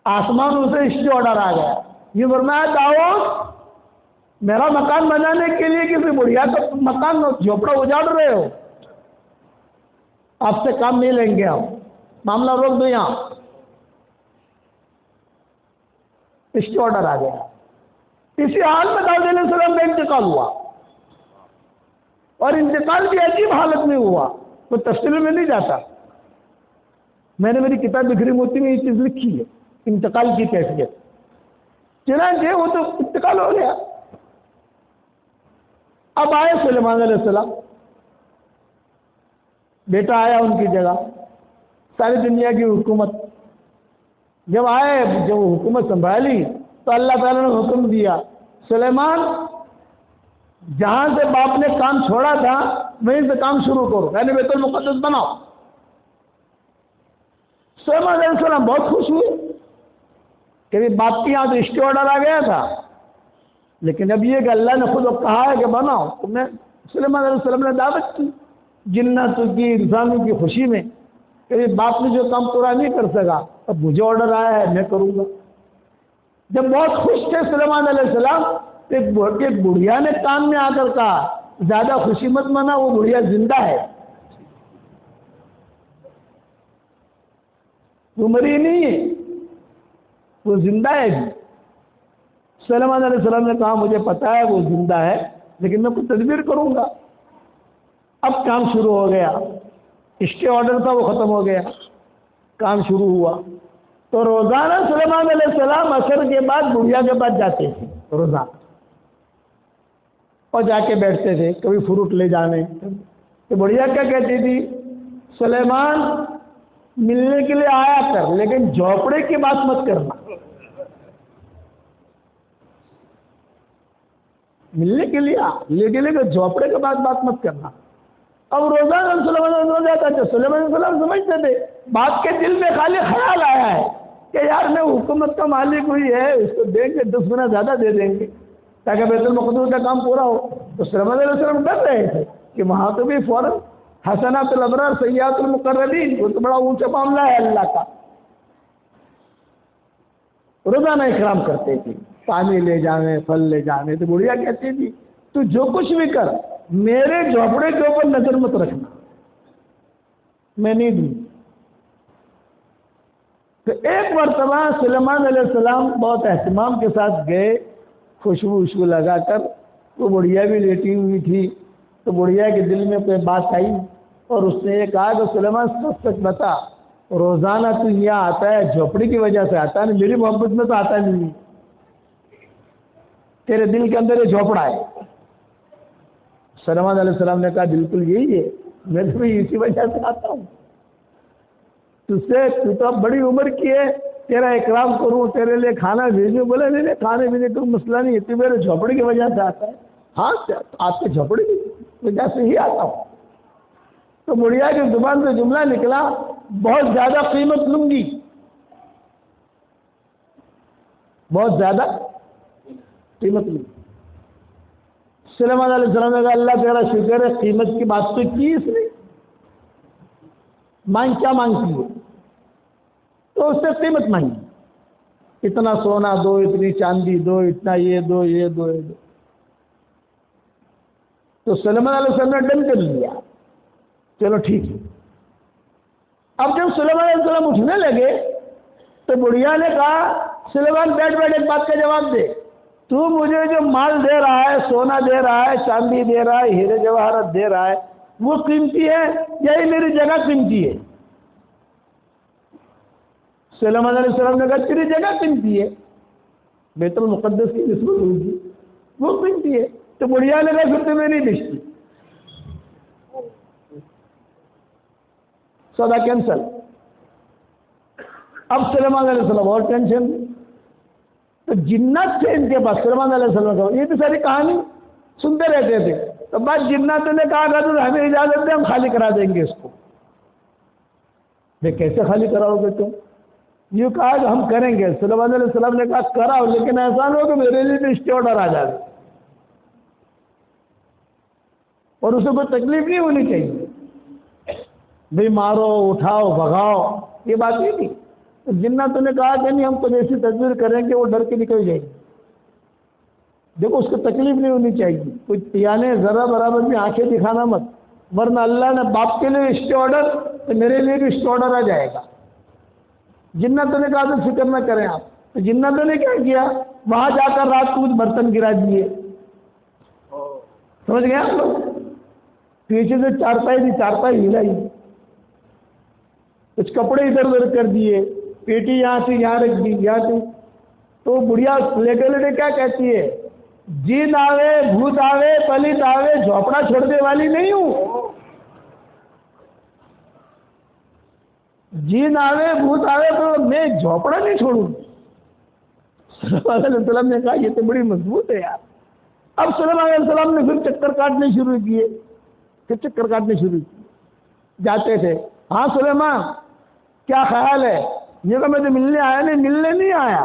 آسمانوں سے اسٹے آرڈر آ گیا، یہ فرمایا داؤد میرا مکان بنانے کے لیے کسی بڑھیا کا مکان جھوپڑا اجاڑ رہے ہو، آپ سے کام نہیں لیں گے، ہم معاملہ روک دو یہاں۔ اسٹے آرڈر آ گیا۔ اسی حال میں داؤد علیہ السلام کا انتقال ہوا، اور انتقال بھی عجیب حالت میں ہوا، تو تفصیل میں نہیں جاتا، میں نے میری کتاب بکھری موتی میں یہ چیز لکھی ہے، انتقال کی کیفیت۔ چنانچہ وہ تو انتقال ہو گیا۔ اب آئے سلیمان علیہ السلام، بیٹا آیا ان کی جگہ، ساری دنیا کی حکومت۔ جب آئے، جب وہ حکومت سنبھالی تو اللہ تعالیٰ نے حکم دیا سلیمان جہاں سے باپ نے کام چھوڑا تھا وہیں سے کام شروع کرو، یعنی بیت المقدس بناؤ۔ سلیمان علیہ السلام بہت خوش ہوئے، کبھی باپ کے یہاں تو اسٹے آرڈر آ گیا تھا، لیکن اب یہ کہ اللہ نے خود کہا ہے کہ بناؤ، تم نے سلیمان علیہ السلام نے دعوت کی جناتوں کی انسانوں کی خوشی میں، کبھی باپ نے جو کام پورا نہیں کر سکا، اب مجھے آرڈر آیا ہے میں کروں گا۔ جب بہت خوش تھے سلیمان علیہ السلام، ایک بڑھیا نے کام میں آ کر کہا زیادہ خوشی مت منا، وہ بڑھیا زندہ ہے، وہ مری نہیں ہے، وہ زندہ ہے جی۔ سلیمان علیہ السلام نے کہا مجھے پتا ہے وہ زندہ ہے، لیکن میں کچھ تدبیر کروں گا۔ اب کام شروع ہو گیا، اسٹے آرڈر تھا وہ ختم ہو گیا، کام شروع ہوا۔ تو روزانہ سلیمان علیہ السلام عصر کے بعد بڑھیا کے پاس جاتے تھے روزانہ، اور جا کے بیٹھتے تھے، کبھی فروٹ لے جانے۔ تو بڑھیا کیا کہتی تھی، سلیمان ملنے کے لیے آیا کر، لیکن جھوپڑے کی بات مت کرنا، ملنے کے لیے آ، لیکن جھوپڑے کے بعد بات مت کرنا۔ اب روزانہ سلیمان علیہ السلام جاتا تھا، سلیمان علیہ السلام سمجھتے تھے باپ کے دل میں خالی خیال آیا ہے کہ یار میں حکومت کا مالک ہوئی ہے، اس کو دیں گے 10 گنا زیادہ دے دیں گے تاکہ بیت المقدس کا کام پورا ہو۔ تو سلیمان علیہ السلام ڈر رہے تھے کہ وہاں تو بھی فوراً حسنات الابرار سیئات المقربین، وہ تو بڑا اونچا معاملہ ہے اللہ کا۔ روزانہ اکرام کرتے تھے، پانی لے جانے، پھل لے جانے۔ تو بڑھیا کہتی تھی تو جو کچھ بھی کر، میرے جھوپڑے کے اوپر نظر مت رکھنا، میں نہیں دوں۔ تو ایک مرتبہ سلیمان علیہ السلام بہت اہتمام کے ساتھ گئے، خوشبو لگا کر، وہ بڑھیا بھی لیٹی ہوئی تھی۔ تو بڑھیا کے دل میں کوئی بات آئی اور اس نے یہ کہا کہ سلیمان سچ سچ بتا، روزانہ تو یہاں آتا ہے جھوپڑی کی وجہ سے آتا ہے، میری محبت میں تو آتا نہیں، تیرے دل کے اندر یہ جھوپڑا ہے۔ سلیمان علیہ السلام نے کہا بالکل یہی ہے، میں تو اسی وجہ سے آتا ہوں، تو تو اب بڑی عمر کی ہے، تیرا اکرام کروں، تیرے لیے کھانا بھیجوں۔ بولے نہیں، کھانے پینے کا مسئلہ نہیں ہے، تو میرے جھوپڑی کی وجہ سے آتا ہے۔ ہاں آپ کے جھوپڑی کی وجہ سے ہی آتا ہوں۔ تو بڑھیا کی زبان سے جملہ نکلا، بہت زیادہ قیمت لوں گی، بہت زیادہ قیمت لوں گی۔ سلیمان علیہ السلام نے کہا اللہ تیرا شکر ہے، قیمت کی بات تو کی اس نے، مانگ کیا مانگتی ہے؟ تو اس سے قیمت مانگی، اتنا سونا دو، اتنی چاندی دو، اتنا یہ دو، یہ دو، یہ دو۔ تو سلیمان علیہ السلام نے ڈن کر لیا، چلو ٹھیک ہے۔ اب جب سلیمان علیہ السلام اٹھنے لگے تو بڑھیا نے کہا سلیمان بیٹھ بیٹھ، ایک بات کا جواب دے، تو مجھے جو مال دے رہا ہے، سونا دے رہا ہے، چاندی دے رہا ہے، ہیرے جواہرات دے رہا ہے، وہ قیمتی ہے یا یہ میری جگہ قیمتی ہے؟ سلیمان علیہ السلام نے کہا تیری جگہ قیمتی ہے، بیت المقدس کی نسبت ہوگی، وہ قیمتی ہے۔ تو بڑھیا نے کہا پھر تو میں نہیں بیچتی، سودا کینسل۔ اب سلیمان علیہ السلام اور ٹینشن، تو جنات تھے ان کے پاس، سلیمان علیہ السلام کا یہ تو ساری کہانی سنتے رہتے تھے۔ تو بعد جناتوں نے کہا تو ہمیں اجازت دیں، ہم خالی کرا دیں گے اس کو۔ میں کیسے خالی کراؤ گے تم؟ یہ کہا کہ ہم کریں گے۔ سلیمان علیہ السلام نے کہا کراؤ، لیکن ایسا نہ ہو کہ میرے لیے بھی اسٹے آرڈر آ جائے، اور اسے کوئی تکلیف نہیں ہونی چاہیے، بھئی مارو، اٹھاؤ، بھگاؤ، یہ بات نہیں تھی۔ تو جناتوں نے کہا کہ نہیں، ہم تو ایسی تدبیر کریں کہ وہ ڈر کے نکل جائے گی۔ دیکھو اس کو تکلیف نہیں ہونی چاہیے، کوئی یعنی ذرا برابر بھی آنکھیں دکھانا مت، ورنہ اللہ نے باپ کے لیے اسٹے آرڈر تو میرے لیے بھی اسٹے آرڈر آ جائے گا۔ جناتوں نے کہا تو فکر نہ کریں آپ۔ تو جناتوں نے کیا کیا، وہاں جا کر رات کو کچھ برتن گرا دیے، سمجھ گئے آپ لوگ؟ پیچھے سے چارپائی دی، چارپائی ہلائی، کچھ کپڑے ادھر ادھر کر دیے، پیٹی یہاں سے یہاں رکھ دی، یہاں سے۔ تو بڑھیا لیٹے لیٹے کیا کہتی ہے، جین آوے، بھوت آوے، پلت آوے، جھوپڑا چھوڑنے والی نہیں ہوں۔ جین آوے، بھوت آوے تو میں جھوپڑا نہیں چھوڑوں۔ سلیمان علیہ السلام نے کہا یہ تو بڑی مضبوط ہے یار۔ اب سلیمان علیہ السلام نے پھر چکر کاٹنے شروع کیے، پھر چکر کاٹنے شروع کیے، جاتے تھے۔ ہاں سلیمان کیا خیال ہے؟ یہ کہ میں تو ملنے آیا نہیں، ملنے نہیں آیا،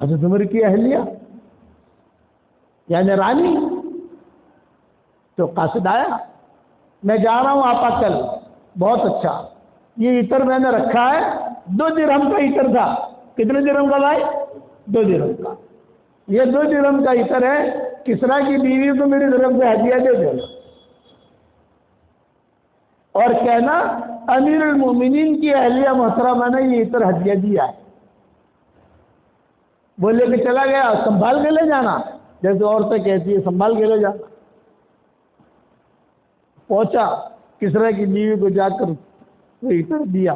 حضرت عمر کی اہلیہ یعنی رانی. تو قاصد آیا, میں جا رہا ہوں آپا کل. بہت اچھا, یہ عطر میں نے رکھا ہے, 2 درہم کا عطر تھا. کتنے درہم کا بھائی؟ 2 درہم کا. یہ 2 درہم کا عطر ہے, کسرا کی بیوی کو میری طرف سے ہدیہ دے دینا, اور کہنا امیر المومنین کی اہلیہ محترمہ نے یہ عطر ہدیہ دیا ہے. وہ لے کے چلا گیا, سنبھال کے لے جانا, جیسے عورتیں کہتی ہیں سنبھال کے لے جانا. پہنچا, کسرا کی بیوی کو جا کر وہ عطر دیا.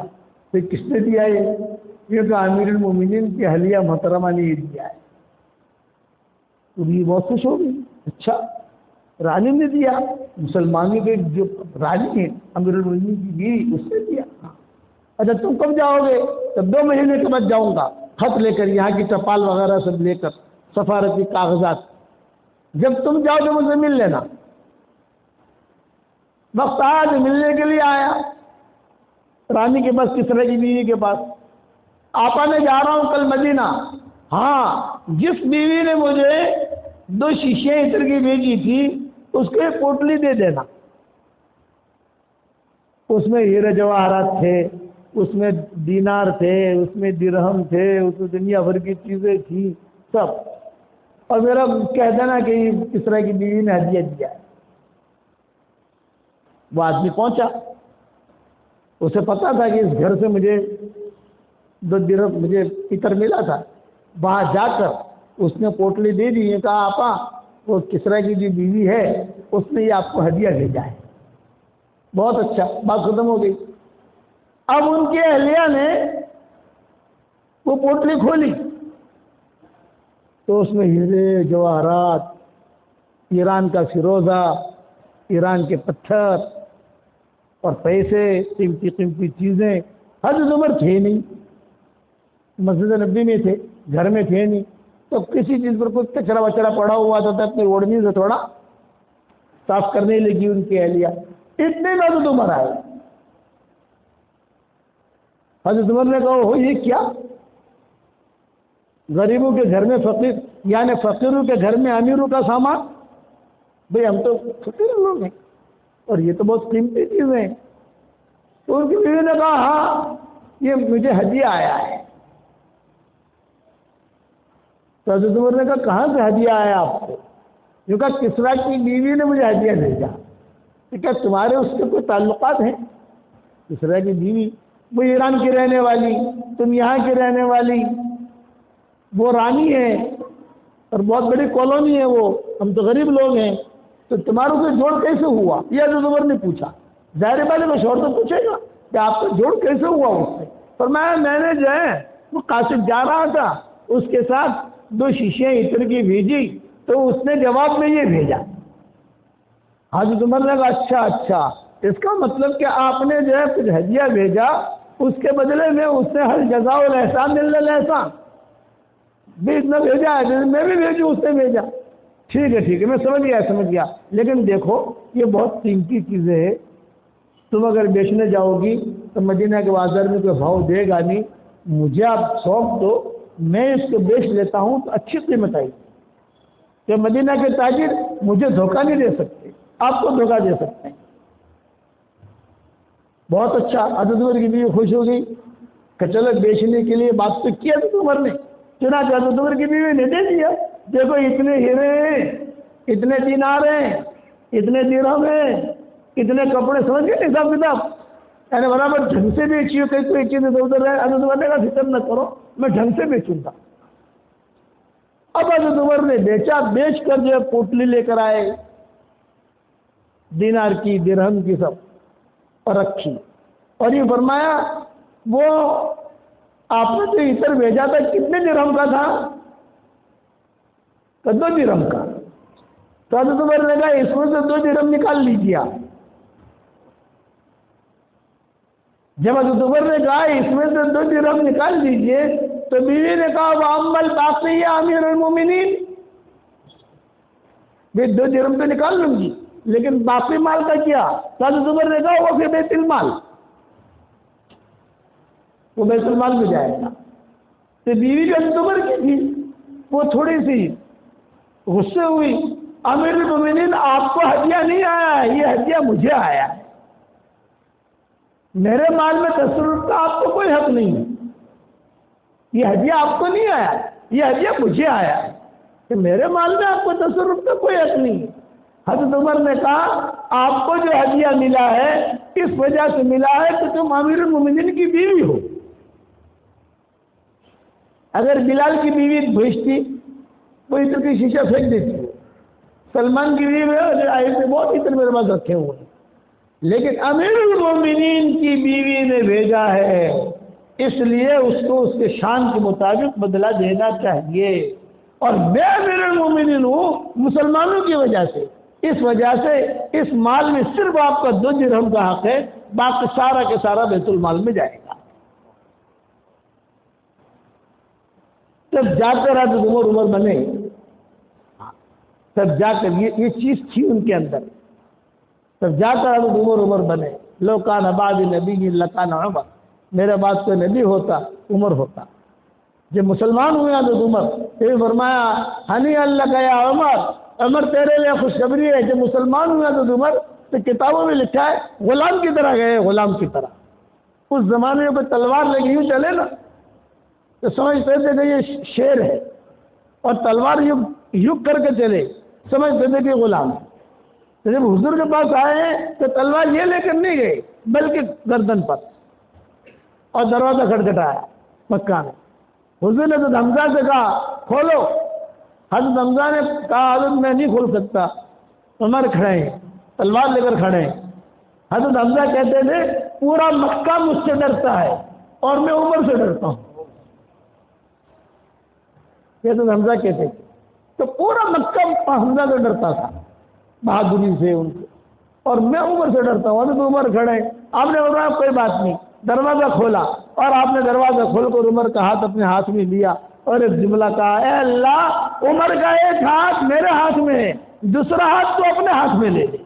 پھر کس نے دیا یہ کہ امیر المومنین کی اہلیہ محترمہ نے یہ دیا ہے. تو یہ بہت خوش ہو گئی. اچھا, رانی نے دیا, مسلمانوں کے جو رانی ہے امیر المومنین کی بیوی, اس نے دیا. اچھا تم کب جاؤ گے؟ تب 2 مہینے کے بعد جاؤں گا, خط لے کر, یہاں کی ٹپال وغیرہ سب لے کر, سفارتی کاغذات. جب تم جاؤ تو مجھ سے مل لینا. وقت آج ملنے کے لیے آیا رانی کے پاس, کسرا کی بیوی کے پاس. آپا نے جا رہا ہوں کل مدینہ. ہاں, جس بیوی نے مجھے 2 شیشے عطر کی بھیجی تھی اس کو ایک پوٹلی دے دینا. اس میں ہیرے جواہرات تھے, اس میں دینار تھے, اس میں درہم تھے, اس میں دنیا بھر کی چیزیں تھیں سب. اور میرا کہہ دینا کہ کسرا کی بیوی نے ہدیہ دیا ہے. وہ آدمی پہنچا, اسے پتا تھا کہ اس گھر سے مجھے 2 درہم مجھے عطر ملا تھا. وہاں جا کر اس نے پوٹلی دے دی, یہ کہا آپا وہ کسرا کی جو بیوی ہے اس نے یہ آپ کو ہدیہ بھیجا ہے. بہت اچھا, بات ختم ہو گئی. اب ان کے اہلیہ نے وہ پوٹلی کھولی تو اس میں ہیرے جواہرات, ایران کا فیروزہ, ایران کے پتھر اور پیسے, قیمتی قیمتی چیزیں. حضرت عمر تھے نہیں, مسجد نبی میں تھے, گھر میں تھے نہیں, تو کسی چیز پر کوئی کچرا وچرا پڑا ہوا تھا, اپنی اوڑھنی سے تھوڑا صاف کرنے لگی ان کی اہلیہ. اتنے میں حضرت عمر آئے. حضرت عمر نے کہا ہو یہ کیا؟ غریبوں کے گھر میں فقیر, یعنی فقیروں کے گھر میں امیروں کا سامان. بھئی ہم تو فقیر لوگ ہیں اور یہ تو بہت قیمتی چیزیں ہیں. تو ان کی بیوی نے کہا ہاں یہ مجھے ہدیہ آیا ہے. تو حضرت عمر نے کہا کہاں سے ہدیہ آیا آپ کو؟ جو کہا کسرا کی بیوی نے مجھے ہدیہ بھیجا. کیا تمہارے اس کے کوئی تعلقات ہیں؟ کسرا کی بیوی وہ ایران کی رہنے والی, تم یہاں کی رہنے والی, وہ رانی ہے اور بہت بڑی کالونی ہے وہ, ہم تو غریب لوگ ہیں, تو تمہاروں سے جوڑ کیسے ہوا؟ یہ حضرت عمر نے پوچھا. ظاہر بات ہے شوہر تو پوچھے گا کہ آپ کا جوڑ کیسے ہوا اس سے. فرمایا میں نے جو ہے وہ قاصد جا رہا تھا, اس کے ساتھ 2 شیشیں عطر کی بھیجی تو اس نے جواب میں یہ بھیجا. حضرت عمر نے کہا اچھا اچھا, اس کا مطلب کہ آپ نے جو ہے کچھ ہدیہ بھیجا, اس کے بدلے میں اس سے ہر جزا و احسان ملنے احسان بھی اتنا بھیجا ہے, میں بھی بھیجوں اس نے بھیجا. ٹھیک ہے میں سمجھ گیا. لیکن دیکھو یہ بہت قیمتی چیزیں ہیں, تم اگر بیچنے جاؤ گی تو مدینہ کے بازار میں کوئی بھاؤ دے گا نہیں, مجھے آپ سونپ دو, میں اس کو بیچ لیتا ہوں تو اچھی قیمت آئی. کہ مدینہ کے تاجر مجھے دھوکہ نہیں دے سکتے, آپ کو دھوکہ دے سکتے ہیں. بہت اچھا. حضرت عمر کی بیوی خوش ہو گئی کہ چلو بیچنے کے لیے بات تو کیا حضرت عمر نے. چنانچہ حضرت عمر کی بیوی نے دے دیا. دیکھو اتنے ہیرے ہیں, اتنے دینار ہیں, اتنے درہم ہیں, اتنے کپڑے, سمجھ گئے حساب کتاب. یعنی برابر ڈھنگ سے بیچی ہو, کئی کوئی چیز ادھر ادھر ہے. حضرت عمر نے کہا فکر نہ کرو, میں ڈھنگ سے بیچوں گا. اب حضرت عمر نے بیچا, بیچ کر جو ہے پوٹلی لے کر آئے دینار کی, درہم کی سب, اور رکھی. اور یہ فرمایا وہ آپ نے جو عطر بھیجا تھا کتنے درہم کا تھا؟ 2 درہم کا. تو حضرت عمر نے کہا اس میں سے 2 درہم نکال لیجیے. جب حضرت عمر نے کہا اس میں سے 2 درہم نکال دیجیے تو بیوی نے کہا وہ عمل باقی ہے امیر المومنین, 2 درہم تو نکال لوں گی لیکن باقی مال کا کیا؟ تو حضرت عمر نے کہا وہ پھر بیت المال, وہ بیت المال میں جائے گا. تو بیوی جو حضرت عمر کی تھی وہ تھوڑی سی غصے ہوئی، امیر المومنین آپ کو ہدیہ نہیں آیا ہے، یہ ہدیہ مجھے آیا ہے، میرے مال میں تصرف کا آپ کو کوئی حق نہیں ہے، یہ ہدیہ آپ کو نہیں آیا، یہ ہدیہ مجھے آیا ہے کہ میرے مال میں آپ کو تصرف کا کوئی حق نہیں ہے۔ حضرت عمر نے کہا آپ کو جو ہدیہ ملا ہے اس وجہ سے ملا ہے کہ تم امیر المومنین کی بیوی ہو، اگر بلال کی بیوی بھیجتی کوئی تو کی شیشہ پھینک دیتی، سلمان کی بیوی آئے تھے بہت اتنے میرے پاس رکھے ہوئے ہیں، لیکن امیر المومنین کی بیوی نے بھیجا ہے اس لیے اس کو اس کے شان کے مطابق بدلہ دینا چاہیے، اور میں امیر المومنین ہوں مسلمانوں کی وجہ سے، اس وجہ سے اس مال میں صرف آپ کا 2 درہم کا حق ہے، باقی سارا کے سارا بیت المال میں جائے گا۔ تب جا کر حضرت عمر بنے، تب جا کر یہ چیز تھی ان کے اندر، تب جا کر حضرت عمر بنے۔ لو کان بعد نبی لکان عمر، میرے بعد کوئی نبی ہوتا عمر ہوتا۔ جب مسلمان ہوئے حضرت عمر، پھر فرمایا ہنی اللہ کا یا عمر تیرے لیے خوشخبری ہے، جب مسلمان ہوئے حضرت عمر تو کتابوں میں لکھا ہے غلام کی طرح گئے، غلام کی طرح۔ اس زمانے میں کوئی تلوار لے کے یوں چلے نا تو سمجھتے تھے کہ یہ شیر ہے، اور تلوار یوں کر کے چلے سمجھتے تھے کہ غلام ہے۔ تو جب حضور کے پاس آئے ہیں تو تلوار یہ لے کر نہیں گئے بلکہ گردن پر، اور دروازہ کھٹکھٹایا مکہ میں۔ حضور نے تو حمزہ سے کہا کھولو، حضرت حمزہ نے کہا حضرت میں نہیں کھول سکتا، عمر کھڑے ہیں تلوار لے کر کھڑے ہیں۔ حضرت حمزہ کہتے تھے پورا مکہ مجھ سے ڈرتا ہے اور میں عمر سے ڈرتا ہوں، حضرت حمزہ کہتے تھے، تو پورا مکہ حمزہ سے ڈرتا تھا بہادری سے ان سے، اور میں عمر سے ڈرتا ہوں۔ حضرت عمر کھڑے، آپ نے بتایا کوئی بات نہیں، دروازہ کھولا، اور آپ نے دروازہ کھول کر عمر کا ہاتھ اپنے ہاتھ میں لیا اور ایک جملہ کہا، اے اللہ عمر کا ایک ہاتھ میرے ہاتھ میں ہے، دوسرا ہاتھ تو اپنے ہاتھ میں لے لے۔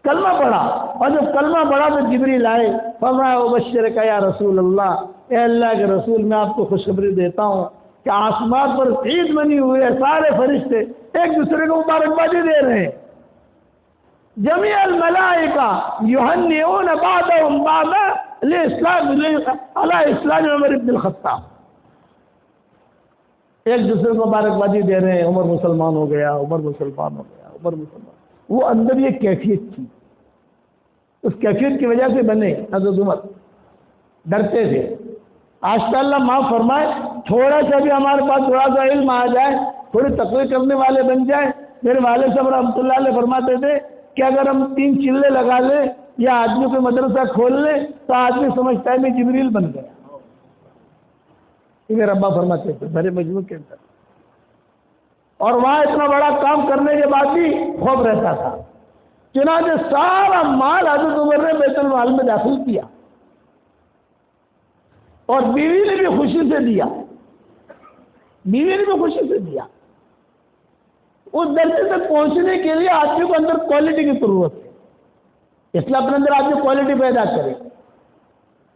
کلمہ پڑھا، اور جب کلمہ پڑھا تو جبریل آئے، فرمایا وبشرک یا رسول اللہ، اے اللہ کے رسول میں آپ کو خوشخبری دیتا ہوں کہ آسمان پر عید منی ہوئی ہے، سارے فرشتے ایک دوسرے کو مبارکبادی دے رہے ہیں، جمیع الملائکہ یہنئون بعضهم بعضا علی اسلام عمر بن الخطاب، ایک دوسرے کو مبارکبادی دے رہے ہیں، عمر مسلمان ہو گیا، عمر مسلمان ہو گیا، عمر مسلمان۔ وہ اندر یہ کیفیت تھی، اس کیفیت کی وجہ سے بنے حضرت عمر، ڈرتے تھے۔ آج کا اللہ معاف فرمائے، تھوڑا سا بھی ہمارے پاس تھوڑا سا علم آ جائے، تھوڑی تقریر کرنے والے بن جائیں۔ میرے والد صاحب رحمۃ اللہ علیہ فرماتے تھے کہ اگر ہم 3 چلے لگا لیں یا آدمی کو مدرسہ کھول لیں تو آدمی سمجھتا ہے میں جبریل بن گیا۔ یہ میرے ابا فرماتے تھے بڑے مجموع کے اندر، اور وہاں اتنا بڑا کام کرنے کے بعد بھی خوف رہتا تھا۔ چنانچہ سارا مال حضرت عمر نے بیت المال میں داخل کیا، اور بیوی نے بھی خوشی سے دیا، بیوی نے بھی خوشی سے دیا۔ اس درجے تک پہنچنے کے لیے آدمی کو اندر کوالٹی کی ضرورت ہے، اس لیے اپنے اندر آدمی کوالٹی پیدا کرے،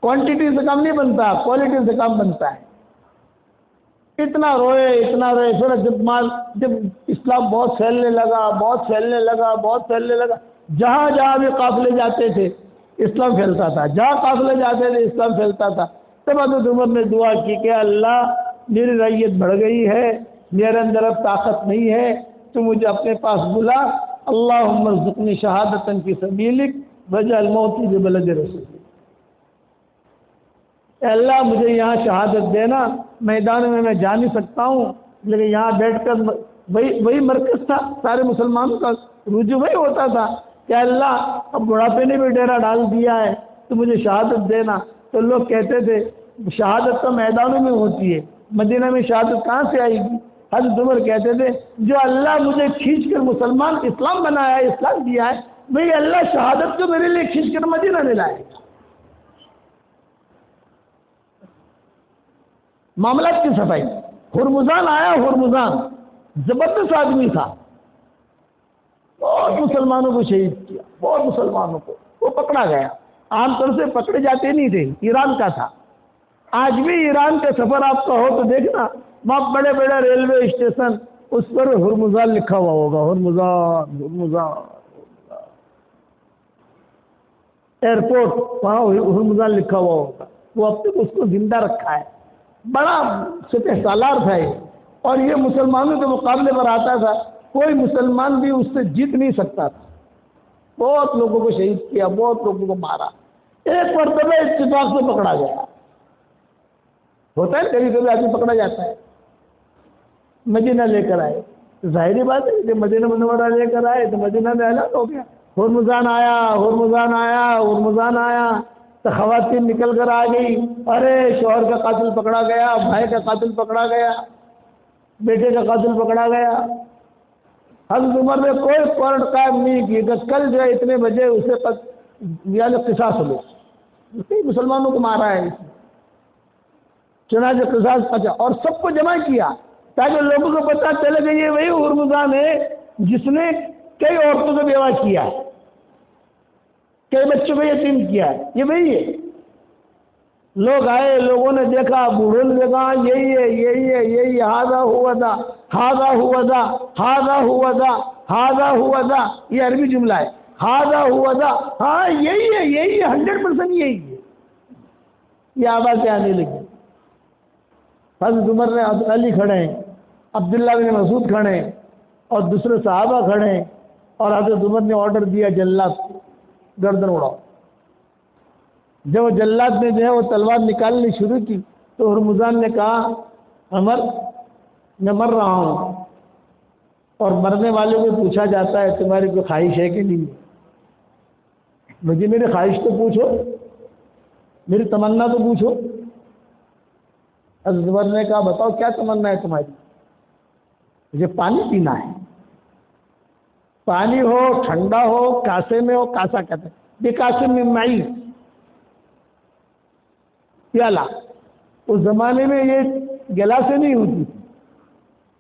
کوانٹٹی سے کام نہیں بنتا، کوالٹی سے کام بنتا ہے۔ اتنا روئے، پھر جب اسلام بہت پھیلنے لگا، جہاں جہاں بھی قافلے جاتے تھے اسلام پھیلتا تھا، جہاں قافلے جاتے تھے اسلام پھیلتا تھا۔ تب حضرت عمر نے دعا کی کہ اللہ میری رعیت بڑھ گئی ہے، میرے اندر اب طاقت نہیں ہے، تو مجھے اپنے پاس بلا، اللہم ارزقنی شہادتا فی سبیلک واجعل موتی ببلد رسولک۔ اے اللہ مجھے یہاں شہادت دینا، میدان میں جا نہیں سکتا ہوں، لیکن یہاں بیٹھ کر وہی مرکز تھا، سارے مسلمانوں کا رجوع وہی ہوتا تھا کہ اللہ اب بڑھاپے نے بھی ڈیرا ڈال دیا ہے تو مجھے شہادت دینا۔ تو لوگ کہتے تھے شہادت تو میدانوں میں ہوتی ہے، مدینہ میں شہادت کہاں سے آئے گی؟ حضرت عمر کہتے تھے جو اللہ مجھے کھینچ کر مسلمان اسلام بنایا ہے، اسلام دیا ہے، وہی اللہ شہادت کو میرے لیے کھینچ کر مدینہ میں لائے گا۔ معاملات کی صفائی، ہرمزان آیا، ہرمزان زبردست آدمی تھا، بہت مسلمانوں کو شہید کیا، بہت مسلمانوں کو، وہ پکڑا گیا، عام طور سے پکڑے جاتے نہیں تھے، ایران کا تھا، آج بھی ایران کا سفر آپ کا ہو تو دیکھنا، وہاں بڑے بڑے ریلوے اسٹیشن اس پر ہرمزان لکھا ہوا ہوگا، ہرمزان ہرمزان۔ ایئرپورٹ وہاں ہرمزان لکھا ہوا ہوگا، وہ اب تک اس کو زندہ رکھا ہے۔ بڑا سپہ سالار تھا یہ، اور یہ مسلمانوں کے مقابلے پر آتا تھا، کوئی مسلمان بھی اس سے جیت نہیں سکتا تھا۔ بہت لوگوں کو شہید کیا، بہت لوگوں کو مارا، ایک مرتبہ اتفاق سے پکڑا گیا۔ ہوتا ہے کبھی کبھی آدمی پکڑا جاتا ہے۔ مدینہ لے کر آئے، ظاہری بات ہے کہ مدینہ منورہ لے کر آئے تو مدینہ میں اعلان ہو گیا، ہرمزان آیا، ہرمزان آیا، ہرمزان آیا۔ تو خواتین نکل کر آ گئی، ارے شوہر کا قاتل پکڑا گیا، بھائی کا قاتل پکڑا گیا، بیٹے کا قاتل پکڑا گیا۔ حضرت عمر نے کوئی کورٹ قائم نہیں کی کہ کل جو ہے اتنے بجے اسے یعنی قصاص لو، مسلمانوں کو مارا ہے اس نے، چنانچہ قصاص۔ اچھا، اور سب کو جمع کیا تاکہ لوگوں کو پتہ چلے کہ یہ وہی ہرمزان ہے جس نے کئی عورتوں کو بیوہ کیا ہے، کئی بچوں کو یتیم کیا ہے، یہ وہی ہے۔ لوگ آئے، لوگوں نے دیکھا، بوڑھوں نے دیکھا، یہی ہے یہی ہے یہی ہے، ہاذا ہوا تھا، ہاذا ہوا تھا، ہاذا ہوا تھا، ہاذا ہوا تھا، یہ عربی جملہ ہے، ہاذا ہوا تھا، ہاں یہی ہے یہی ہے، 100% یہی ہے، یہ آوازیں آنے لگی۔ حضرت عمر نے حضرت علی کھڑے ہیں، عبداللہ بن مسعود کھڑے ہیں، اور دوسرے صحابہ کھڑے ہیں، اور حضرت عمر نے آرڈر دیا جلاد کو گردن اڑاؤ۔ جب وہ جلاد نے جو ہے وہ تلوار نکالنی شروع کی تو ہرمزان نے کہا، عمر میں مر رہا ہوں، اور مرنے والے کو پوچھا جاتا ہے تمہاری کوئی خواہش ہے کہ نہیں؟ مجھے میری خواہش تو پوچھو، میری تمنا تو پوچھو۔ حضرت عمر نے کہا، بتاؤ کیا تمنا ہے تمہاری؟ مجھے پانی پینا ہے، پانی ہو، ٹھنڈا ہو، کاسے میں ہو، کاسا کہتے ہیں بکاسے میں معی، پیالہ۔ اس زمانے میں یہ گلاسیں نہیں ہوتی تھی،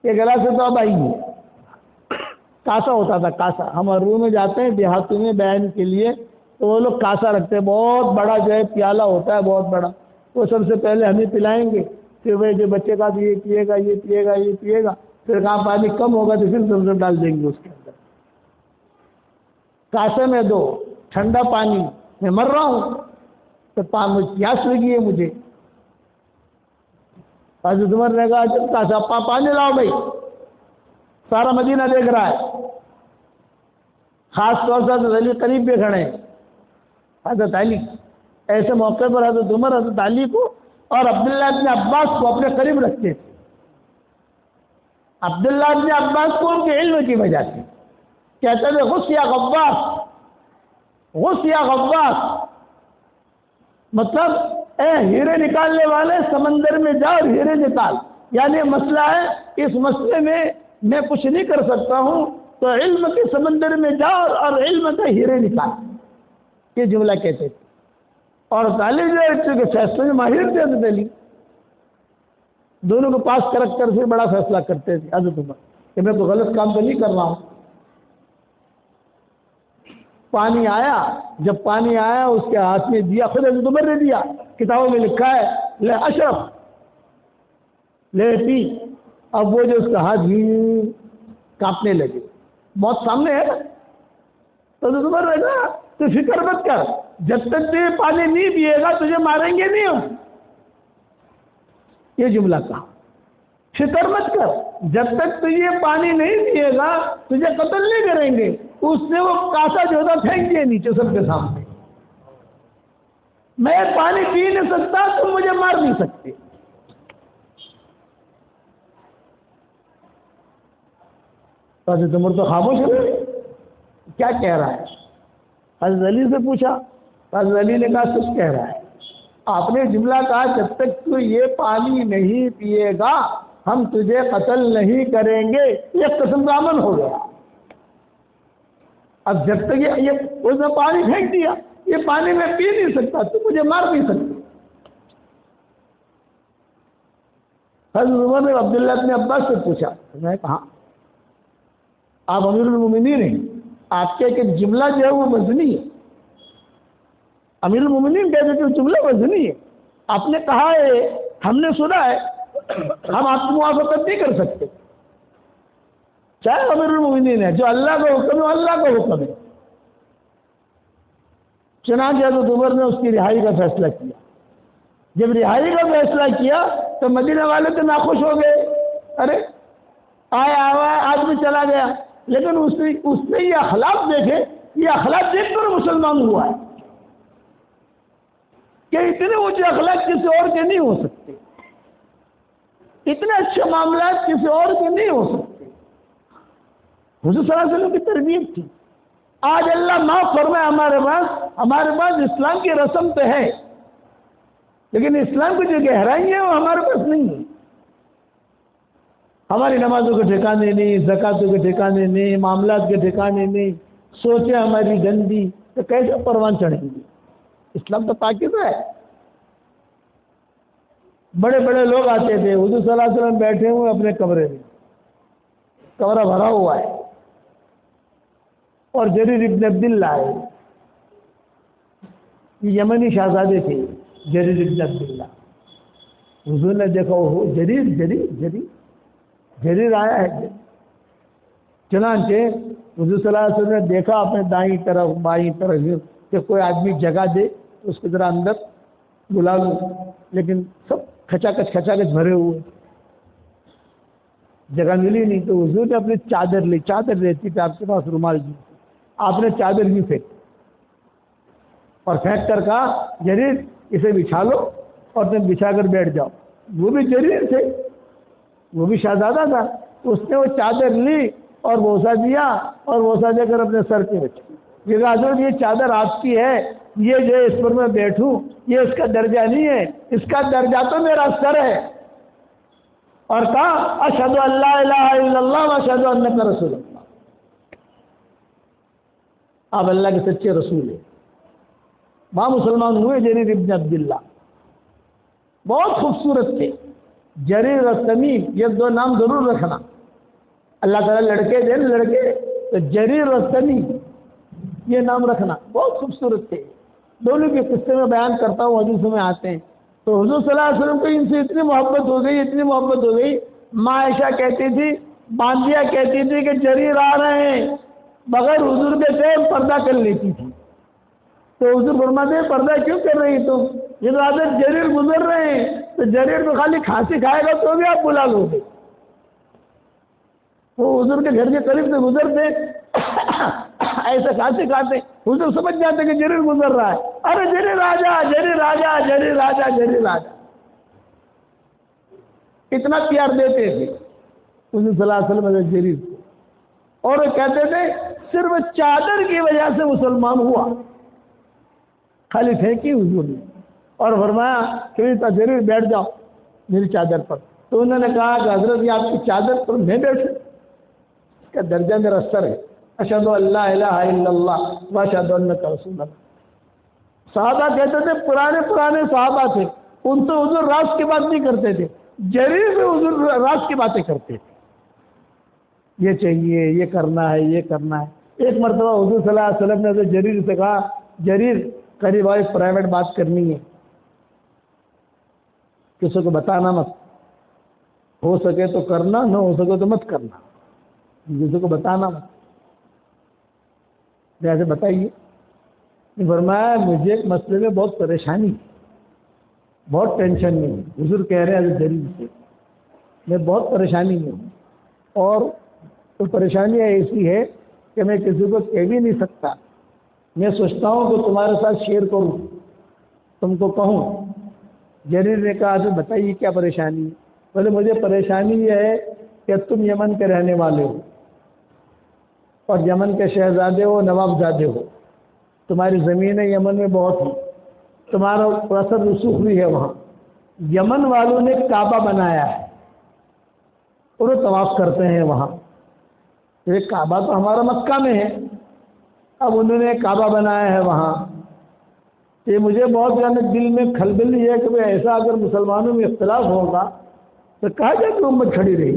یہ گلاسیں تو اب آئی ہیں، کاسا ہوتا تھا، کاسا۔ ہم عربوں میں جاتے ہیں دیہاتوں میں بیان کے لیے تو وہ لوگ کاسا رکھتے ہیں، بہت بڑا جو ہے پیالہ ہوتا ہے، بہت بڑا، وہ سب سے پہلے ہمیں پلائیں گے، پھر وہ جو بچے کا تو یہ پیے گا یہ پیے گا یہ پیے گا، پھر کہاں پانی کم ہوگا تو پھر زمزم ڈال دیں گے اس کے اندر۔ کاسے میں دو ٹھنڈا پانی، میں مر رہا ہوں تو پیاس لگی ہے مجھے۔ حضرت عمر نے کہا، جب کاسا پانی لاؤ بھائی، سارا مدینہ دیکھ رہا ہے، خاص طور سے حضرت علی قریب بھی کھڑے ہیں، حضرت علی۔ ایسے موقع پر حضرت عمر حضرت علی کو اور عبداللہ بن عباس کو اپنے قریب رکھتے تھے۔ عبداللہ بن عباس کو ان کے علم کی وجہ سے کہتے تھے، غص یا غواص، غص یا غواص، مطلب اے ہیرے نکالنے والے سمندر میں جا اور ہیرے نکال، یعنی مسئلہ ہے، اس مسئلے میں میں کچھ نہیں کر سکتا ہوں تو علم کے سمندر میں جا اور علم کے ہیرے نکال، یہ جملہ کہتے تھے۔ اور طالب جو کے فیصلے میں ماہر تھے حضرت علی، دونوں کو پاس کر سے بڑا فیصلہ کرتے تھے حضرت عمر کہ میں کوئی غلط کام تو نہیں کر رہا ہوں۔ پانی آیا، جب پانی آیا اس کے ہاتھ میں دیا، خود حضرت عمر نے دیا، کتابوں میں لکھا ہے، لے اشرف، لے پی۔ اب وہ جو اس کا ہاتھ کانپنے لگے، موت سامنے ہے نا، تو حضرت عمر نے کہا، تو فکر مت کر، جب تک تو یہ پانی نہیں پیے گا تجھے ماریں گے نہیں ہم، یہ جملہ کہا، فکر مت کر، جب تک تو یہ پانی نہیں پیے گا تجھے قتل نہیں کریں گے۔ اس نے وہ کاسا جو تھا پھینک دیا نیچے سب کے سامنے، میں پانی پی نہیں سکتا، تم مجھے مار نہیں سکتے۔ حضرت عمر تو خاموش ہو گئے، کیا کہہ رہا ہے؟ حضرت علی سے پوچھا، حضرت علی نے کہا سچ کہہ رہا ہے، آپ نے جملہ کہا جب تک تو یہ پانی نہیں پیے گا ہم تجھے قتل نہیں کریں گے، یہ قسم کا عمل ہو گیا۔ اب جب تک یہ اس نے پانی پھینک دیا، یہ پانی میں پی نہیں سکتا، تو مجھے مار نہیں سکتا۔ حضرت عمر نے عبداللہ بن عباس سے پوچھا، میں کہا آپ امیر المومنین ہیں، آپ کے ایک جملہ جو ہے وہ وزنی ہے، امیر المومنین کہتے ہیں کہ جملہ وزنی ہے، آپ نے کہا ہے، ہم نے سنا ہے، ہم آپ کی موافقت نہیں کر سکتے، چاہے امیر المومنین ہے، جو اللہ کا حکم ہے اللہ کا حکم ہے۔ چنانچہ حضرت عمر نے اس کی رہائی کا فیصلہ کیا۔ جب رہائی کا فیصلہ کیا تو مدینہ والے تو ناخوش ہو گئے، ارے آیا آدمی چلا گیا، لیکن اس نے یہ اخلاق دیکھے، یہ اخلاق دیکھ کر مسلمان ہوا ہے کہ اتنے اونچے اخلاق کسی اور کے نہیں ہو سکتے، اتنے اچھے معاملات کسی اور کے نہیں ہو سکتے۔ حضور صلی اللہ علیہ وسلم کی تربیت تھی۔ آج اللہ معاف فرمائے، ہمارے پاس اسلام کی رسم تو ہے، لیکن اسلام کی جو گہرائی ہے وہ ہمارے پاس نہیں ہے۔ ہماری نمازوں کے ٹھکانے نہیں، زکاتوں کے ٹھکانے نہیں، معاملات کے ٹھکانے نہیں، سوچیں ہماری گندی، تو کیسے پروان چڑھیں گے؟ اسلام تو پاکیزہ ہے۔ بڑے بڑے لوگ آتے تھے، حضور صلی اللہ علیہ وسلم بیٹھے ہوئے اپنے کمرے میں، کمرہ بھرا ہوا ہے، اور جریر ابن عبداللہ ہے، یہ یمنی شہزادے تھے، جریر ابن عبداللہ۔ حضور نے دیکھا وہ جریر آیا ہے۔ چنانچہ حضور صلی اللہ علیہ وسلم نے دیکھا اپنے دائیں طرف بائیں طرف کہ کوئی آدمی جگہ دے تو اس کی ذرا اندر بلا لوں، لیکن سب کھچا کچ بھرے ہوئے، جگہ ملی نہیں۔ تو حضور نے اپنی چادر لی، چادر رہتی تھی آپ کے پاس، رومال جی، آپ نے چادر بھی پھینک اور پھینک کر کہا جریر اسے بچھا لو اور تم بچھا کر بیٹھ جاؤ۔ وہ بھی جریر تھے، وہ بھی شہزادہ تھا، تو اس نے وہ چادر لی اور بوسہ دیا، اور بوسہ دے کر اپنے سر پہ رکھی۔ یہ کہا حضرت یہ چادر آپ کی ہے، یہ جو اس پر میں بیٹھوں یہ اس کا درجہ نہیں ہے، اس کا درجہ تو میرا سر ہے۔ اور کہا اشہد ان لا الہ الا اللہ و اشہد انک رسول اللہ، آپ اللہ کے سچے رسول ہیں۔ وہاں مسلمان ہوئے جریر ابن عبداللہ، بہت خوبصورت تھے، جریر اور تمیم، یہ دو نام ضرور رکھنا۔ اللہ تعالیٰ لڑکے دے لڑکے تو جریر اور تمیم یہ نام رکھنا، بہت خوبصورت تھے۔ دونوں کے قصے میں بیان کرتا ہوں، حدیثوں میں آتے ہیں۔ تو حضور صلی اللہ علیہ وسلم کو ان سے اتنی محبت ہو گئی، اتنی محبت ہو گئی، ماں عائشہ کہتی تھی، باندیا کہتی تھی کہ جریر آ رہے ہیں، بغیر حضور کے تھے پردہ کر لیتی تھی۔ تو حضور فرماتے ہیں پردہ کیوں کر رہی تم؟ یہ تو حضرت جریر گزر رہے ہیں، تو جریر تو خالی کھانسی کھائے گا تو بھی آپ بلا لو گے۔ وہ حضور کے گھر کے قریب سے گزرتے ایسے کھانسی کھاتے، حضور سمجھ جاتے کہ جریر گزر رہا ہے، ارے جریر آجا، جریر آجا، جریر آجا، جریر آجا، اتنا پیار دیتے تھے حضور صلی اللہ علیہ وسلم جریر کو۔ اور وہ کہتے تھے صرف چادر کی وجہ سے مسلمان ہوا، خالی پھینکی حضور نے اور فرمایا کہ جریر بیٹھ جاؤ میری چادر پر۔ تو انہوں نے کہا کہ حضرت یہ آپ کی چادر پر میں بیٹھوں، اس کا درجہ میرا سر ہے، اشہد ان لا الہ الا اللہ و اشہد انک رسول اللہ۔ صحابہ کہتے تھے، پرانے صحابہ تھے، ان تو حضور راز کی بات نہیں کرتے تھے، جریر بھی حضور راز کی باتیں کرتے تھے، یہ چاہیے، یہ کرنا ہے، یہ کرنا ہے۔ ایک مرتبہ حضور صلی اللہ علیہ وسلم نے جریر سے کہا، جریر قریب آئے پرائیویٹ بات کرنی ہے، کسی کو بتانا مت، ہو سکے تو کرنا، نہ ہو سکے تو مت کرنا، کسی کو بتانا مت۔ جیسے بتائیے، فرمایا مجھے ایک مسئلے میں بہت پریشانی، بہت ٹینشن میں ہوں۔ حضور کہہ رہے ہیں جریر سے میں بہت پریشانی میں ہوں، اور تو پریشانی ایسی ہے کہ میں کسی کو کہہ بھی نہیں سکتا، میں سوچتا ہوں کہ تمہارے ساتھ شیئر کروں، تم کو کہوں۔ جریر نے کہا تو بتائیے کیا پریشانی ہے؟ بولے مجھے پریشانی یہ ہے کہ تم یمن کے رہنے والے ہو اور یمن کے شہزادے ہو، نواب زادے ہو، تمہاری زمینیں یمن میں بہت ہیں، تمہارا اثر رسوخ بھی ہے وہاں۔ یمن والوں نے کعبہ بنایا ہے اور وہ طواف کرتے ہیں وہاں، یہ کعبہ تو ہمارا مکہ میں ہے، اب انہوں نے کعبہ بنایا ہے وہاں۔ یہ مجھے بہت زیادہ دل میں کھلبل ہے کہ بھئی ایسا اگر مسلمانوں میں اختلاف ہوگا تو کہا جائے کہ امت کھڑی رہی۔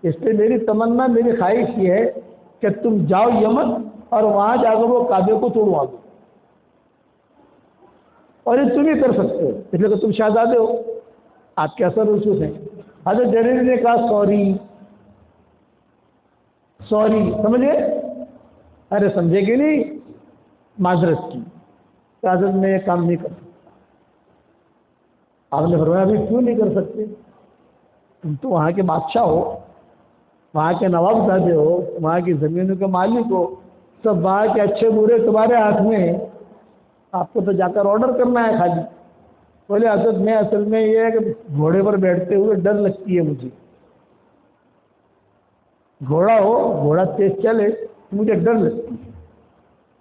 اس لیے میری تمنا، میری خواہش یہ ہے کہ تم جاؤ یمن اور وہاں جا کر وہ کعبے کو توڑوا دو۔ اور یہ تم ہی کر سکتے ہو، اس لیے کہ تم شہزادے ہو، آپ کے اثر رسوخ ہیں۔ حضرت جریر نے کہا سوری، سمجھے؟ ارے سمجھے کہ نہیں، معذرت کی، کہ حضرت میں یہ کام نہیں کر سکتا۔ آپ نے فرمایا ابھی کیوں نہیں کر سکتے؟ تم تو وہاں کے بادشاہ ہو، وہاں کے نواب زادے ہو، وہاں کی زمینوں کے مالک ہو، سب وہاں کے اچھے برے تمہارے ہاتھ میں ہیں، آپ کو تو جا کر آرڈر کرنا ہے خالی۔ بولے حضرت میں اصل میں یہ ہے کہ گھوڑے پر بیٹھتے ہوئے ڈر لگتی ہے مجھے، گھوڑا ہو، گھوڑا تیز چلے، مجھے ڈر لگتی ہے،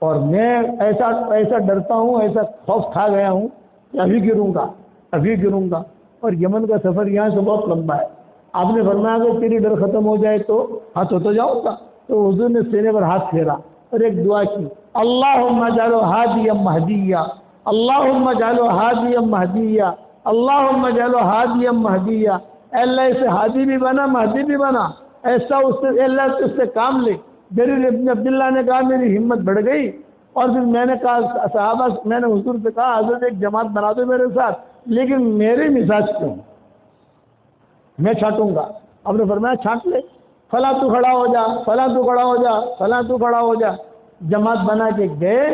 اور میں ایسا ڈرتا ہوں، ایسا خوف کھا گیا ہوں کہ ابھی گروں گا، اور یمن کا سفر یہاں سے بہت لمبا ہے۔ آپ نے فرمایا کہ تیری ڈر ختم ہو جائے تو ہاتھ ہوتا جاؤں گا، تو حضور نے سینے پر ہاتھ پھیرا اور ایک دعا کی، اللہم اجعلہ ہادیا مہدیا، اللہم اجعلہ ہادیا مہدیا، اللہم اجعلہ ہادیا مہدیا، اے اللہ اسے ہادی بھی بنا، مہدی بھی بنا، ایسا اللہ اس سے کام لے۔ جریر ابن عبداللہ نے کہا میری ہمت بڑھ گئی، اور پھر میں نے کہا صحابہ، میں نے حضور سے کہا حضرت ایک جماعت بنا دو میرے ساتھ، لیکن میرے مزاج کیوں، میں چھانٹوں گا۔ اب نے فرمایا چھانٹ لے، فلاں تو کھڑا ہو جا، فلاں تو کھڑا ہو جا، فلاں تو کھڑا ہو جا۔ جماعت بنا کے گئے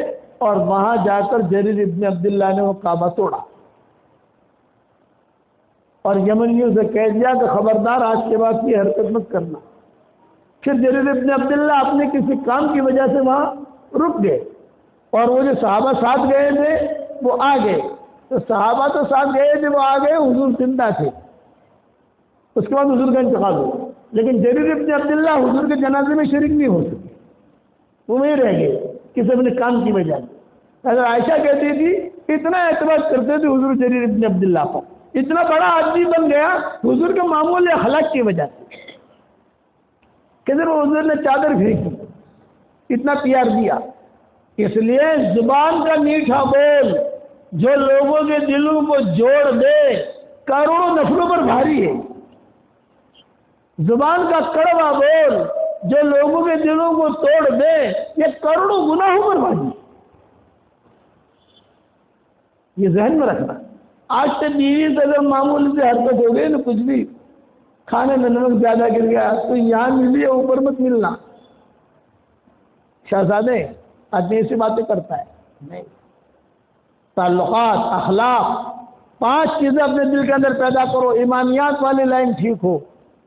اور وہاں جا کر جریر ابن عبداللہ نے وہ کعبہ توڑا، اور یمنیوں سے کہہ دیا کہ خبردار آج کے بعد یہ حرکت مت کرنا۔ پھر جریر ابن عبداللہ اپنے کسی کام کی وجہ سے وہاں رک گئے، اور وہ جو صحابہ ساتھ گئے تھے وہ آ گئے، تو صحابہ تو ساتھ گئے تھے، وہ آ گئے، حضور زندہ تھے۔ اس کے بعد حضور کا انتقال ہوا، لیکن جریر ابن عبداللہ حضور کے جنازے میں شریک نہیں ہو سکے، وہ وہیں رہ گئے کسی اپنے کام کی وجہ سے۔ اگر عائشہ کہتی تھی اتنا اعتماد کرتے تھے حضور جریر ابن عبداللہ پر، اتنا بڑا آدمی بن گیا حضور کے معمول اخلاق کی وجہ سے، کہ وہ حضور نے چادر پھینکی، اتنا پیار دیا۔ اس لیے زبان کا میٹھا بول جو لوگوں کے دلوں کو جوڑ دے کروڑوں نفلوں پر بھاری ہے، زبان کا کڑوا بول جو لوگوں کے دلوں کو توڑ دے یہ کروڑوں گناہوں پر بھاری ہے۔ یہ ذہن میں رکھنا۔ آج سے بیوی سے اگر معمولی سے حرکت ہو گئی نا، کچھ بھی کھانے میں نمک زیادہ گر گیا تو یہاں ملی ہے اوپر مت ملنا۔ شہزادے آدمی ایسی باتیں کرتا ہے نہیں، تعلقات، اخلاق، 5 چیزیں اپنے دل کے اندر پیدا کرو۔ ایمانیات والی لائن ٹھیک ہو،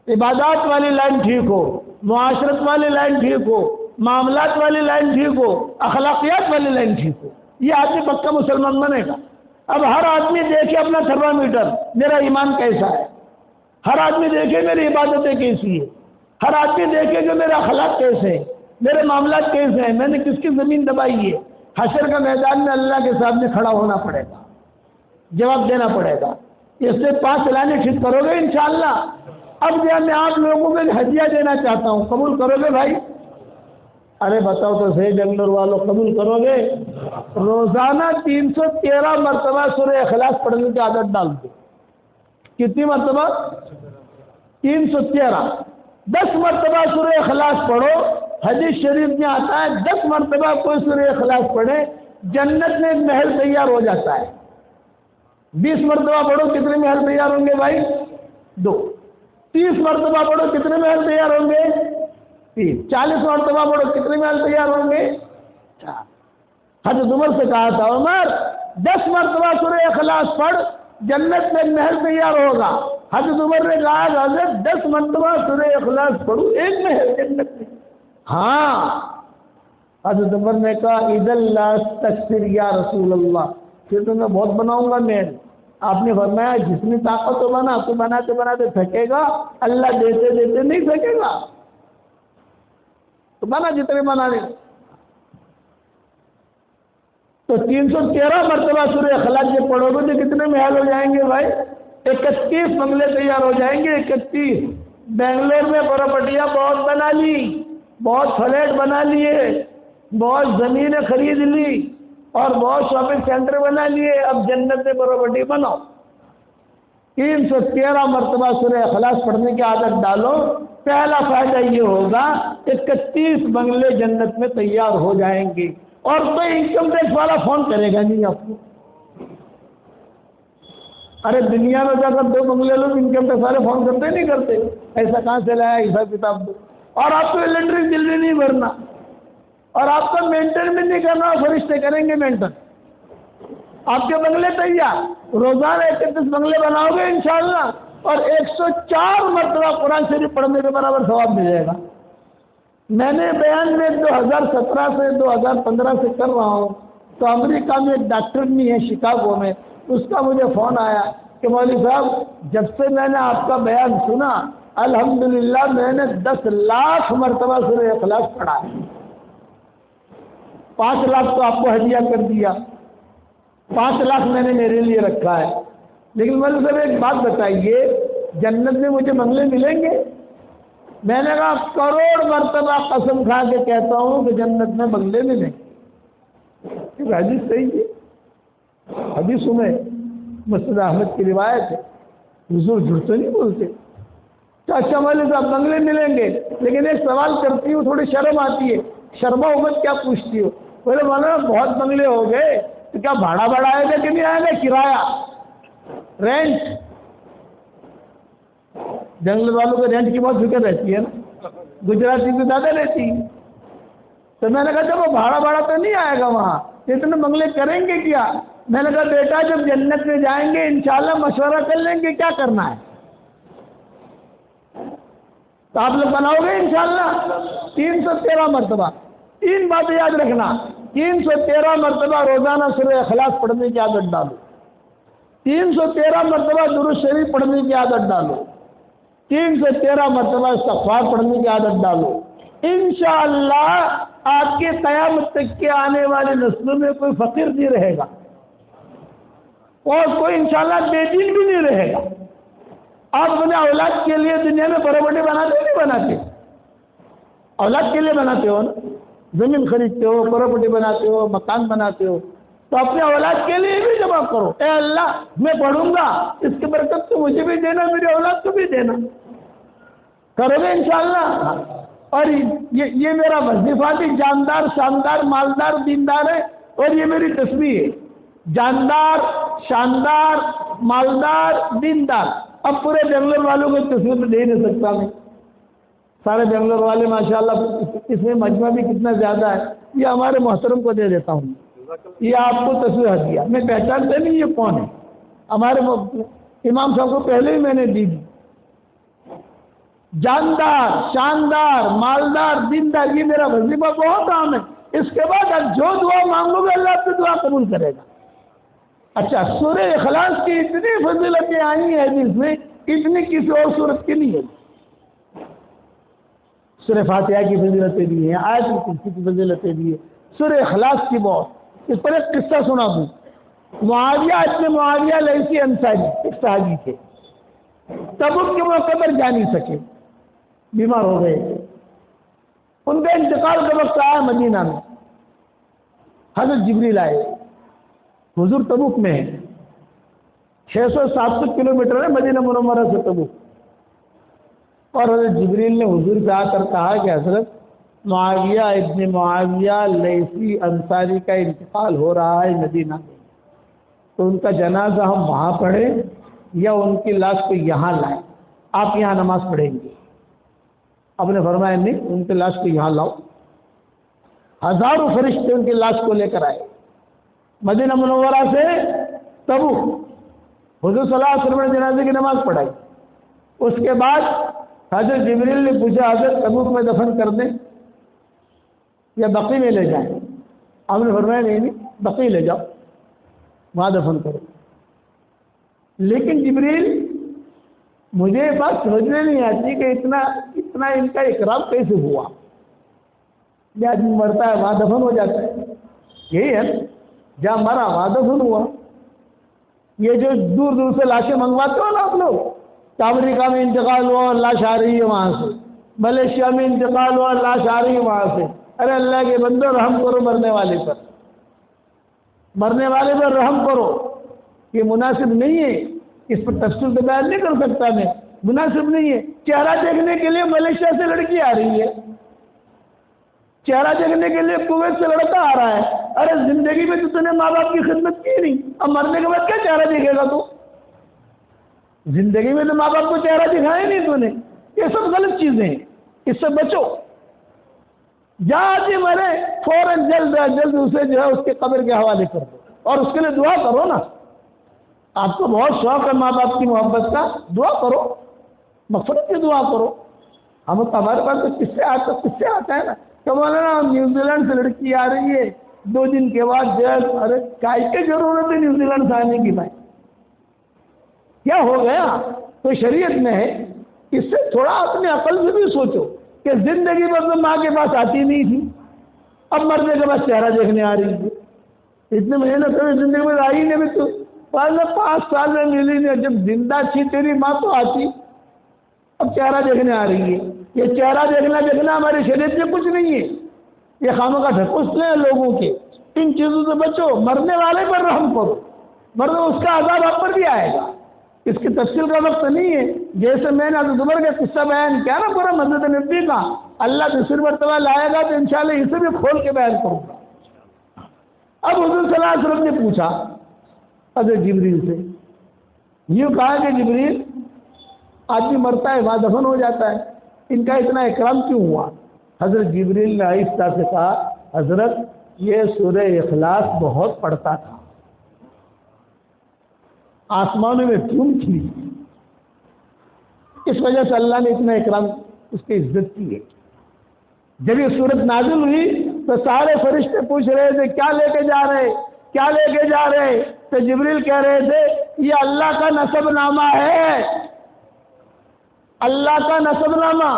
عبادات والی لائن ٹھیک ہو، معاشرت والی لائن ٹھیک ہو، معاملات والی لائن ٹھیک ہو، اخلاقیات والی لائن ٹھیک ہو، یہ آدمی پکا مسلمان بنے گا۔ اب ہر آدمی دیکھے اپنا تھرمامیٹر، میرا ایمان کیسا ہے، ہر آدمی دیکھے میری عبادتیں کیسی ہے، ہر آدمی دیکھے کہ میرا اخلاق کیسے ہے، میرے معاملات کیسے ہیں، میں نے کس کی زمین دبائی ہے۔ حشر کا میدان میں اللہ کے سامنے کھڑا ہونا پڑے گا، جواب دینا پڑے گا۔ اس سے 5 لائنیں ٹھیک کرو گے انشاءاللہ۔ اب جو میں آپ لوگوں کو ہدیہ دینا چاہتا ہوں، قبول کرو گے بھائی؟ ارے بتاؤ تو صحیح بنگلور والوں، قبول کرو گے؟ روزانہ 313 مرتبہ سورہ اخلاص پڑھنے کی عادت ڈال دو۔ کتنی مرتبہ؟ 313۔ 10 مرتبہ سورہ اخلاص پڑھو، حدیث شریف میں آتا ہے 10 مرتبہ کوئی سورہ اخلاص پڑھے جنت میں ایک محل تیار ہو جاتا ہے۔ 20 مرتبہ پڑھو، کتنے محل تیار ہوں گے بھائی؟ 2۔ 30 مرتبہ پڑھو، کتنے محل تیار ہوں گے؟ 3۔ 40 مرتبہ پڑھو، کتنے محل تیار ہوں گے؟ 4۔ حضرت عمر سے کہا تھا عمر 10 مرتبہ سورہ اخلاص پڑھ، جنت میں محل تیار ہوگا۔ حضرت عمر نے کہا حضرت 10 مرتبہ سورہ اخلاص پڑھو، ایک محل جنت میں۔ ہاں، حضرت عمر نے کہا اذن لا تستکثر یا رسول اللہ، پھر تو میں بہت بناؤں گا محل۔ آپ نے فرمایا جتنی طاقت ہو بنا، تو بناتے بناتے تھکے گا، اللہ دیتے دیتے نہیں تھکے گا، تو بنا جتنے بنانے۔ تو 313 مرتبہ سورہ اخلاص جب پڑھو گے تو کتنے محل ہو جائیں گے بھائی؟ 31 بنگلے تیار ہو جائیں گے۔ 31۔ بنگلور میں پراپرٹیاں بہت بنا لی، بہت فلیٹ بنا لیے، بہت زمینیں خرید لی، اور بہت شاپنگ سینٹر بنا لیے، اب جنت میں پراپرٹی بناؤ۔ 313 مرتبہ سورہ اخلاص پڑھنے کی عادت ڈالو، پہلا فائدہ یہ ہوگا 31 بنگلے جنت میں تیار ہو جائیں گے، اور کوئی انکم ٹیکس والا فون کرے گا نہیں آپ کو۔ ارے دنیا میں جا کر 2 بنگلے لوگ انکم ٹیکس والے فون کرتے نہیں کرتے، ایسا کہاں سے لایا حساب کتاب دو، اور آپ کو الیکٹرک بل بھی نہیں بھرنا، اور آپ کو مینٹین بھی نہیں کرنا، فرشتے کریں گے مینٹین، آپ کے بنگلے تیار، روزانہ 31 بنگلے بناؤ گے انشاءاللہ، اور 104 مرتبہ قرآن شریف پڑھنے کے برابر ثواب مل جائے گا۔ میں نے بیان میں 2017 سے 2015 سے کر رہا ہوں، تو امریکہ میں ایک ڈاکٹر نہیں ہے شکاگو میں، اس کا مجھے فون آیا کہ مولوی صاحب جب سے میں نے آپ کا بیان سنا الحمدللہ میں نے 10 لاکھ مرتبہ سورہ اخلاص پڑھا ہے، 5 لاکھ تو آپ کو ہدیہ کر دیا، 5 لاکھ میں نے میرے لیے رکھا ہے۔ لیکن مولوی صاحب ایک بات بتائیے، جنت میں مجھے بنگلے ملیں گے؟ میں نے کہا کروڑ مرتبہ قسم کھا کے کہتا ہوں کہ جنت میں بنگلے ملیں گے۔ حدیث صحیح ہے، حدیث سنیں، مسند احمد کی روایت ہے، حضور جھوٹ تو نہیں بولتے۔ تو اچھا مولوی صاحب بنگلے ملیں گے، لیکن ایک سوال کرتی ہوں، تھوڑی شرم آتی ہے، شرما امت کیا پوچھتی ہو؟ بولے مولانا بہت بنگلے ہو گئے تو کیا بھاڑا بڑا آئے گا کہ نہیں آئے گا؟ کرایہ، رینٹ، جنگل والوں کو رینٹ کی بہت فکر رہتی ہے نا، گجراتی کو زیادہ رہتی ہے۔ تو میں نے کہا جب وہ بھاڑا تو نہیں آئے گا وہاں، اتنے بنگلے کریں گے کیا؟ میں نے کہا بیٹا جب جنت میں جائیں گے انشاءاللہ مشورہ کر لیں گے کیا کرنا ہے، تو آپ لوگ بناؤ گے انشاءاللہ 313 مرتبہ۔ 3 باتیں یاد رکھنا، 313 مرتبہ روزانہ سورہ اخلاص پڑھنے کی عادت ڈالو، 313 مرتبہ درود شریف پڑھنے کی عادت ڈالو، 313 مرتبہ استغفار پڑھنے کی عادت ڈالو۔ انشاءاللہ آپ کے قیامت تک کے آنے والی نسلوں میں کوئی فقیر نہیں رہے گا، اور کوئی انشاءاللہ بے دین بھی نہیں رہے گا۔ آپ اپنے اولاد کے لیے دنیا میں پراپرٹی بناتے نہیں بناتے؟ اولاد کے لیے بناتے ہو نا، زمین خریدتے ہو، پراپرٹی بناتے ہو، مکان بناتے ہو، تو اپنے اولاد کے لیے بھی جمع کرو۔ اے اللہ میں پڑھوں گا، اس کی برکت تو مجھے بھی دینا، میری اولاد کو بھی دینا، کرو گے انشاءاللہ۔ اور یہ میرا وظیفہ بھی جاندار شاندار مالدار دیندار ہے، اور یہ میری تسبیح ہے، جاندار شاندار مالدار دیندار۔ اب پورے بنگلور والوں کو تصویر میں دے نہیں سکتا میں، سارے بنگلور والے ماشاءاللہ، اس میں مجمع بھی کتنا زیادہ ہے، یہ ہمارے محترم کو دے دیتا ہوں، یہ آپ کو تصویر دیا، میں پہچانتے نہیں یہ کون ہے، ہمارے امام صاحب کو پہلے ہی میں نے دی۔ جاندار شاندار مالدار دیندار، یہ میرا وظیفہ بہت عام ہے۔ اس کے بعد آپ جو دعا مانگو گے اللہ آپ کی دعا قبول کرے گا۔ اچھا سورہ اخلاص کی اتنی فضیلتیں آئی ہیں حدیث میں، اتنی کسی اور صورت کی نہیں ہے۔ سورہ فاتحہ کی فضیلتیں بھی ہیں، آیت الکرسی کی فضیلتیں بھی ہیں، سورہ اخلاص کی بہت۔ اس پر ایک قصہ سنا دوں، معاویہ ابن معاویہ لیثی انصاری ایک صحابی تھے، تبوک کے موقع پر جا نہیں سکے، بیمار ہو گئے، ان کا انتقال کا وقت آیا مدینہ میں، حضرت جبریل آئے، حضور تبوک میں ہے، 600-700 کلومیٹر ہے مدینہ منورہ سے تبوک، اور حضرت جبریل نے حضور سے آ کر کہا کہ حضرت معاویہ ابن معاویہ لیثی انصاری کا انتقال ہو رہا ہے مدینہ میں، تو ان کا جنازہ ہم وہاں پڑھیں یا ان کی لاش کو یہاں لائیں، آپ یہاں نماز پڑھیں گے؟ آپ نے فرمایا نہیں، ان کی لاش کو یہاں لاؤ۔ ہزاروں فرشتے ان کی لاش کو لے کر آئے مدینہ منورہ سے تبوک، حضور صلی اللہ علیہ وسلم نے جنازے کی نماز پڑھائی۔ اس کے بعد حضرت جبریل نے پوچھا حضرت تبوک میں دفن کر دیں یا بقی میں لے جائیں؟ آپ نے فرمایا نہیں، بقی لے جاؤ، وہاں دفن کرو۔ لیکن جبریل مجھے یہ بات سمجھنے نہیں آتی کہ اتنا ان کا اکرام کیسے ہوا، یہ آدمی مرتا ہے وہاں دفن ہو جاتا ہے، یہی ہے جہاں مرا وہاں دفن ہوا۔ یہ جو دور دور سے لاشیں منگواتے ہو نا آپ لوگ، تو امریکہ میں انتقال ہوا لاش آ رہی ہے وہاں سے، ملیشیا میں انتقال ہوا لاش آ رہی ہے وہاں سے، ارے اللہ کے بندو رحم کرو مرنے والے پر، مرنے والے پر رحم کرو، یہ مناسب نہیں ہے، اس پر تفصیل تو بیان نہیں کر سکتا میں، مناسب نہیں ہے۔ چہرہ دیکھنے کے لیے ملیشیا سے لڑکی آ رہی ہے، چہرہ دیکھنے کے لیے کویت سے لڑکا آ رہا ہے، ارے زندگی میں تو نے ماں باپ کی خدمت کی نہیں، اب مرنے کے بعد کیا چہرہ دیکھے گا تو؟ زندگی میں تو ماں باپ کو چہرہ دکھایا نہیں تو نے. یہ سب غلط چیزیں ہیں, اس سے بچو. جہاں مرے فوراً جلد از جلد اسے جو ہے اس کے قبر کے حوالے کر دو اور اس کے لیے دعا کرو نا. آپ کو بہت شوق ہے ماں باپ کی محبت کا, دعا کرو, مغفرت کی دعا کرو. ہمارے پاس تو قصے آتا ہے نا کہ مولانا نیوزی لینڈ سے لڑکی آ رہی ہے, 2 دن کے بعد جو ہے ارے کائی کی ضرورت ہے نیوزی لینڈ سے آنے کی بھائی, کیا ہو گیا؟ تو شریعت میں ہے. اس سے تھوڑا اپنے عقل سے بھی سوچو کہ زندگی بھر میں ماں کے پاس آتی نہیں تھی, اب مرنے کے بعد چہرہ دیکھنے آ رہی تھی. اتنے محنت کرے زندگی میں آئی نہیں, بھی تو 5 سال میں ملی نہیں. جب زندہ تھی تیری ماں تو آتی, اب چہرہ دیکھنے آ رہی ہے. یہ چہرہ دیکھنا ہماری شریعت میں کچھ نہیں ہے. یہ خاموں کا ڈھکوسلے ہیں لوگوں کے. ان چیزوں سے بچو, مرنے والے پر رحم کرو, ورنہ اس کا عذاب آپ پر بھی آئے گا. اس کی تفصیل کا وقت نہیں ہے. جیسے میں نے حضرت عمر کا قصہ بیان کیا نا پورا مسجد نبی کا, اللہ دوسری مرتبہ لائے گا تو انشاءاللہ اسے بھی کھول کے بیان کروں گا. اب حضور صلی اللہ علیہ وسلم نے پوچھا حضرت جبریل سے, یوں کہا کہ جبریل آدمی مرتا ہے وہاں دفن ہو جاتا ہے, ان کا اتنا اکرام کیوں ہوا؟ حضرت جبریل نے آہستہ سے کہا, حضرت یہ سورہ اخلاص بہت پڑھتا تھا, آسمانوں میں دھوم کھلی, اس وجہ سے اللہ نے اتنا اکرام اس کی عزت کی ہے. جب یہ سورت نازل ہوئی تو سارے فرشتے پوچھ رہے تھے کیا لے کے جا رہے, کیا لے کے جا رہے؟ تو جبریل کہہ رہے تھے یہ اللہ کا نسب نامہ ہے, اللہ کا نسب نامہ.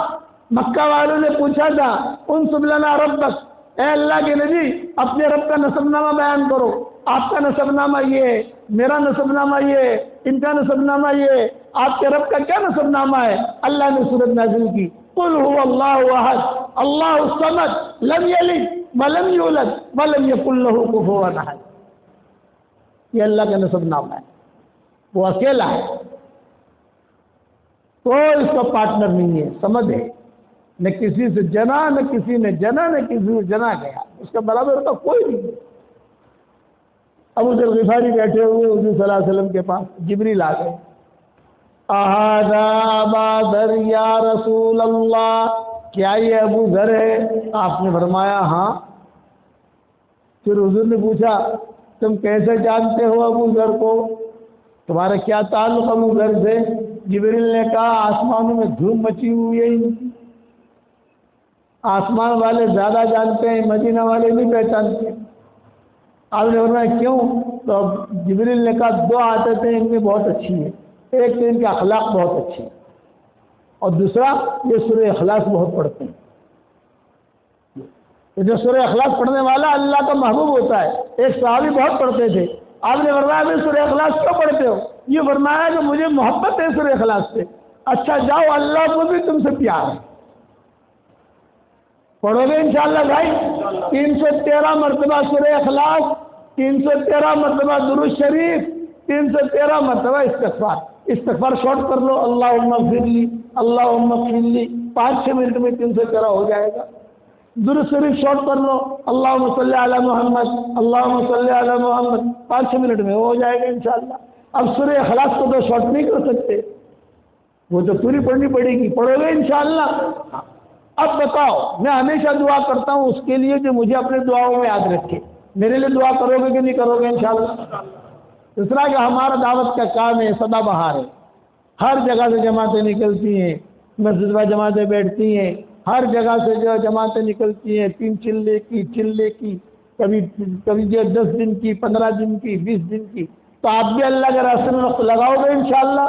مکہ والوں نے پوچھا تھا انصب لنا ربک, اے اللہ کے نبی اپنے رب کا نسب نامہ بیان کرو. آپ کا نسب نامہ یہ ہے, میرا نسب نامہ یہ ہے, ان کا نسب نامہ یہ ہے, آپ کے رب کا کیا نسب نامہ ہے؟ اللہ نے سورت نازل کی, قل هو اللہ احد اللہ الصمد لم یلد ولم یولد ولم یکن له کفوا احد. یہ اللہ کا نسب نامہ ہے, وہ اکیلا ہے, کوئی اس کا پارٹنر نہیں ہے, سمجھ ہے, نہ کسی سے جنا, نہ کسی نے جنا, نہ کسی سے جنا گیا, اس کا برابر کا کوئی نہیں ہے. ابو ذر غفاری بیٹھے ہوئے حضور صلی اللہ علیہ وسلم کے پاس, جبریل آ گئے, احاذا ابا ذر یا رسول اللہ, کیا یہ ابو ذر ہے؟ آپ نے فرمایا ہاں. پھر حضور نے پوچھا تم کیسے جانتے ہو ابو ذر کو, تمہارا کیا تعلق ابو ذر سے؟ جبریل نے کہا آسمانوں میں دھوم مچی ہوئی ہے, آسمان والے زیادہ جانتے ہیں, مدینہ والے نہیں پہچانتے. آپ نے فرمایا کیوں؟ تو جبریل نے کہا 2 عادتیں ان میں بہت اچھی ہیں, ایک تو ان کے اخلاق بہت اچھے ہیں, اور دوسرا یہ سورہ اخلاص بہت پڑھتے ہیں. جو سورہ اخلاص پڑھنے والا اللہ کا محبوب ہوتا ہے. ایک صحابی بہت پڑھتے تھے, آپ نے فرمایا میں سورہ اخلاص کیوں پڑھتے ہو؟ یہ فرمایا کہ مجھے محبت ہے سورہ اخلاص سے. اچھا جاؤ, اللہ کو بھی تم سے پیار ہے, پڑھو گے انشاءاللہ بھائی. 313 مرتبہ سورہ اخلاص, 313 مرتبہ درود شریف, 313 مرتبہ استغفار. استغفار شارٹ کر لو, اللہم اغفر لی, اللہم اغفر لی, 5-6 منٹ میں 313 ہو جائے گا. درود شریف شارٹ کر لو, اللہم صلی علی محمد, اللہم صلی علی محمد, 5-6 منٹ میں ہو جائے گا انشاءاللہ. اب سورہ اخلاص کو تو شارٹ نہیں کر سکتے, وہ تو پوری پڑھنی پڑے گی, پڑھو گے انشاءاللہ. اب بتاؤ, میں ہمیشہ دعا کرتا ہوں اس کے لیے جو مجھے اپنے دعاؤں میں یاد رکھے. میرے لیے دعا کرو گے کہ نہیں کرو گے انشاءاللہ؟ دوسرا کہ ہمارا دعوت کا کام ہے, سدا بہار ہے, ہر جگہ سے جماعتیں نکلتی ہیں, مسجد میں جماعتیں بیٹھتی ہیں, ہر جگہ سے جو جماعتیں نکلتی ہیں, 3 چلے کی, کبھی جو 10 دن کی, 15 دن کی, 20 دن کی. تو آپ بھی اللہ کے راستے میں وقت لگاؤ گے انشاءاللہ.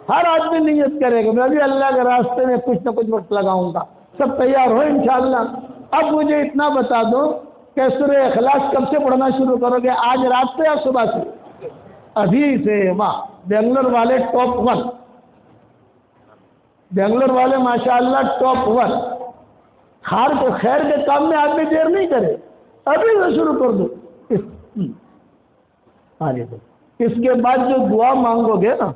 ہر آدمی نیت کرے گا میں بھی اللہ کے راستے میں کچھ نہ کچھ وقت لگاؤں گا. سب تیار ہو انشاءاللہ. اب مجھے اتنا بتا دو کہ سورہ اخلاص کب سے پڑھنا شروع کرو گے, آج رات سے یا صبح سے؟ ابھی سے. واہ, بنگلور والے ٹاپ 1, بنگلور والے ماشاءاللہ ٹاپ 1. خیر کے کام میں آدمی دیر نہیں کرے, ابھی سے شروع کر دو. اس کے بعد جو دعا مانگو گے نا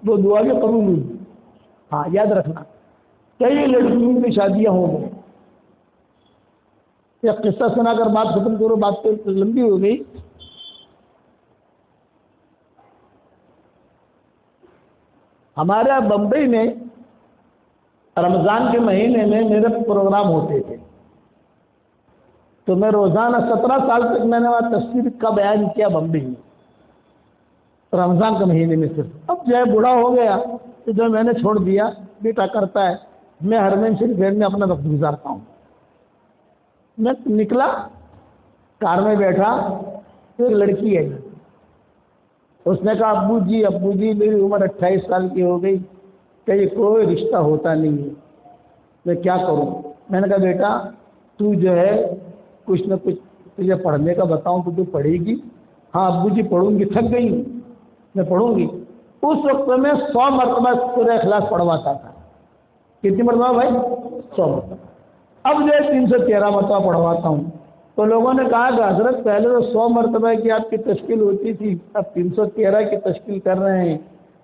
وہ دعا بھی قبول ہوگی. ہاں یاد رکھنا, کئی لڑکیوں کی شادیاں ہو گئی. ایک قصہ سنا کر بات ختم کرو, بات تو لمبی ہو گئی. ہمارے بمبئی میں رمضان کے مہینے میں میرے پروگرام ہوتے تھے، تو میں روزانہ 17 سال تک میں نے وہاں تفسیر کا بیان کیا بمبئی میں، رمضان کے مہینے میں صرف۔ اب جو ہے بوڑھا ہو گیا تو جو میں نے چھوڑ دیا، بیٹا کرتا ہے، میں حرمین شریف میں اپنا وقت گزارتا ہوں۔ میں نکلا، کار میں بیٹھا تو ایک لڑکی ہے، اس نے کہا ابو جی میری عمر 28 سال کی ہو گئی، کہ کوئی رشتہ ہوتا نہیں ہے، میں کیا کروں؟ میں نے کہا بیٹا تو جو ہے کچھ نہ کچھ تجھے پڑھنے کا بتاؤں تو پڑھے گی؟ ہاں ابو جی پڑھوں گی، تھک گئی میں پڑھوں گی۔ اس وقت میں 100 مرتبہ سورہ اخلاص پڑھواتا تھا۔ کتنی مرتبہ بھائی؟ 100 مرتبہ۔ اب جو ہے 313 مرتبہ پڑھواتا ہوں۔ تو لوگوں نے کہا کہ حضرت پہلے تو 100 مرتبہ کی آپ کی تشکیل ہوتی تھی، اب 313 کی تشکیل کر رہے ہیں۔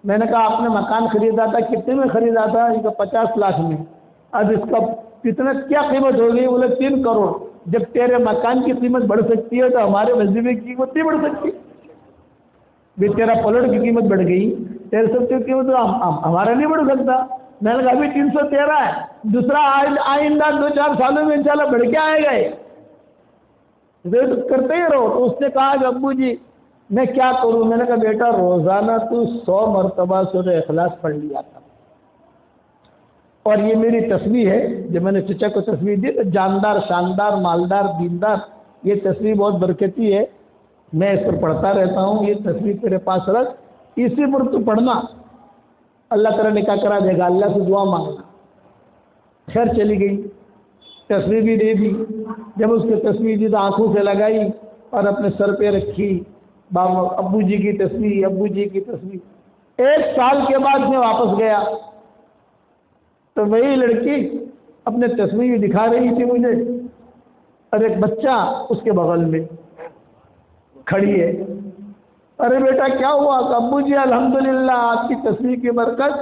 میں نے کہا آپ نے مکان خریدا تھا، کتنے میں خریدا تھا؟ یہ 50 لاکھ میں۔ اب اس کا کتنا کیا قیمت ہو گئی؟ بولے 3 کروڑ۔ جب تیرے مکان کی قیمت بڑھ سکتی ہے تو ہمارے وظیفے کی قیمت نہیں بڑھ سکتی؟ بھی تیرا پلٹ کی قیمت بڑھ گئی، تیرے سب کی قیمت ہمارا نہیں بڑھ سکتا۔ میں نے کہا ابھی 313 ہے، دوسرا آئندہ 2-4 سالوں میں انشاءاللہ بڑھ کے آئے گا، کرتے ہی رہو۔ تو اس نے کہا کہ ابو جی میں کیا کروں؟ میں نے کہا بیٹا روزانہ تو 100 مرتبہ سورہ اخلاص پڑھ لیا تھا، اور یہ میری تسبیح ہے جب میں نے چچا کو تسبیح دی تو جاندار شاندار مالدار دیندار، یہ تسبیح بہت برکتی ہے، میں اس پر پڑھتا رہتا ہوں، یہ تسبیح تیرے پاس رکھ، اسی پر تو پڑھنا، اللہ تعالیٰ نے کیا کرا دے گا، اللہ سے دعا مانگنا۔ خیر چلی گئی، تسبیح بھی دے دی۔ جب اس کی تسبیح دی تو آنکھوں سے لگائی اور اپنے سر پہ رکھی، ابو جی کی تسبیح، ابو جی کی تسبیح۔ 1 سال کے بعد میں واپس گیا تو وہی لڑکی اپنے تسبیح دکھا رہی تھی مجھے، اور ایک بچہ اس کے بغل میں کھڑی ہے۔ ارے بیٹا کیا ہوا؟ کہ ابو جی الحمدللہ آپ کی تسبیح کی برکت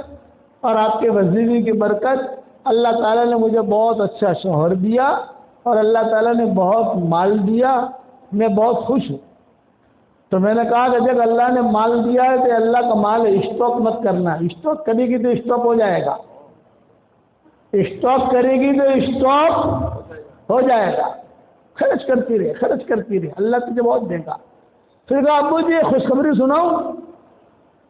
اور آپ کے وظیفے کی برکت اللہ تعالیٰ نے مجھے بہت اچھا شوہر دیا اور اللہ تعالیٰ نے بہت مال دیا، میں بہت خوش ہوں۔ تو میں نے کہا کہ جب اللہ نے مال دیا ہے تو اللہ کا مال ہے، اسٹاک مت کرنا، اسٹاک کرے گی تو اسٹاک ہو جائے گا، اسٹاک کرے گی تو اسٹاک ہو جائے گا، خرچ کرتی رہے، اللہ تجھے بہت دے گا۔ پھر کہا ابو جی خوشخبری سناؤ؟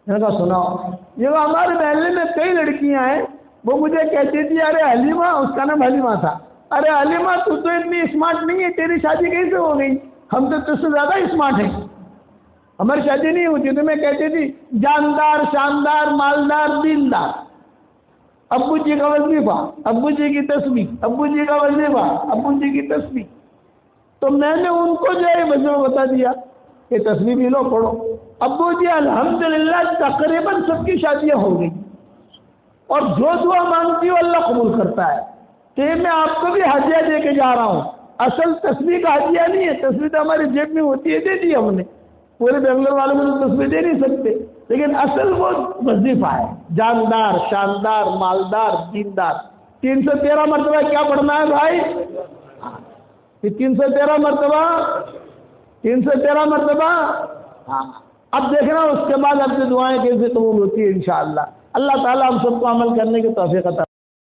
میں نے کہا سناؤ۔ یہ ہمارے محلے میں کئی لڑکیاں ہیں، وہ مجھے کہتی تھی ارے حلیمہ، اس کا نام حلیمہ تھا، ارے حلیمہ تو اتنی اسمارٹ نہیں ہے، تیری شادی کیسے ہو گئی؟ ہم تو تجھ سے زیادہ اسمارٹ ہیں، ہماری شادی نہیں ہوتی۔ تو میں کہتی تھی جاندار شاندار مالدار دیندار، ابو جی کا وظیفہ، ابو جی کی تسبیح، ابو جی کا وظیفہ، ابو جی کی تسبیح۔ تو میں نے ان کو جو ہے وظیفہ بتا دیا کہ تسبیح بھی لو پڑھو۔ ابو جی الحمدللہ تقریباً سب کی شادیاں ہو گئی، اور جو دعا مانگتی ہو اللہ قبول کرتا ہے۔ تو یہ میں آپ کو بھی ہدیہ دے کے جا رہا ہوں، اصل تسبیح کا ہدیہ نہیں ہے، تسبیح تو ہماری جیب میں ہوتی ہے، دے دی ہم نے، پورے بنگلور والوں کو تو تسبیح دے نہیں سکتے، لیکن اصل وہ وظیفہ ہے، جاندار شاندار مالدار دیندار۔ 313 مرتبہ کیا پڑھنا ہے بھائی؟ 313 مرتبہ، 313 مرتبہ۔ ہاں اب دیکھنا اس کے بعد اپنی دعائیں کیسے قبول ہوتی ہے انشاءاللہ۔ اللہ تعالیٰ ہم سب کو عمل کرنے کی توفیق عطا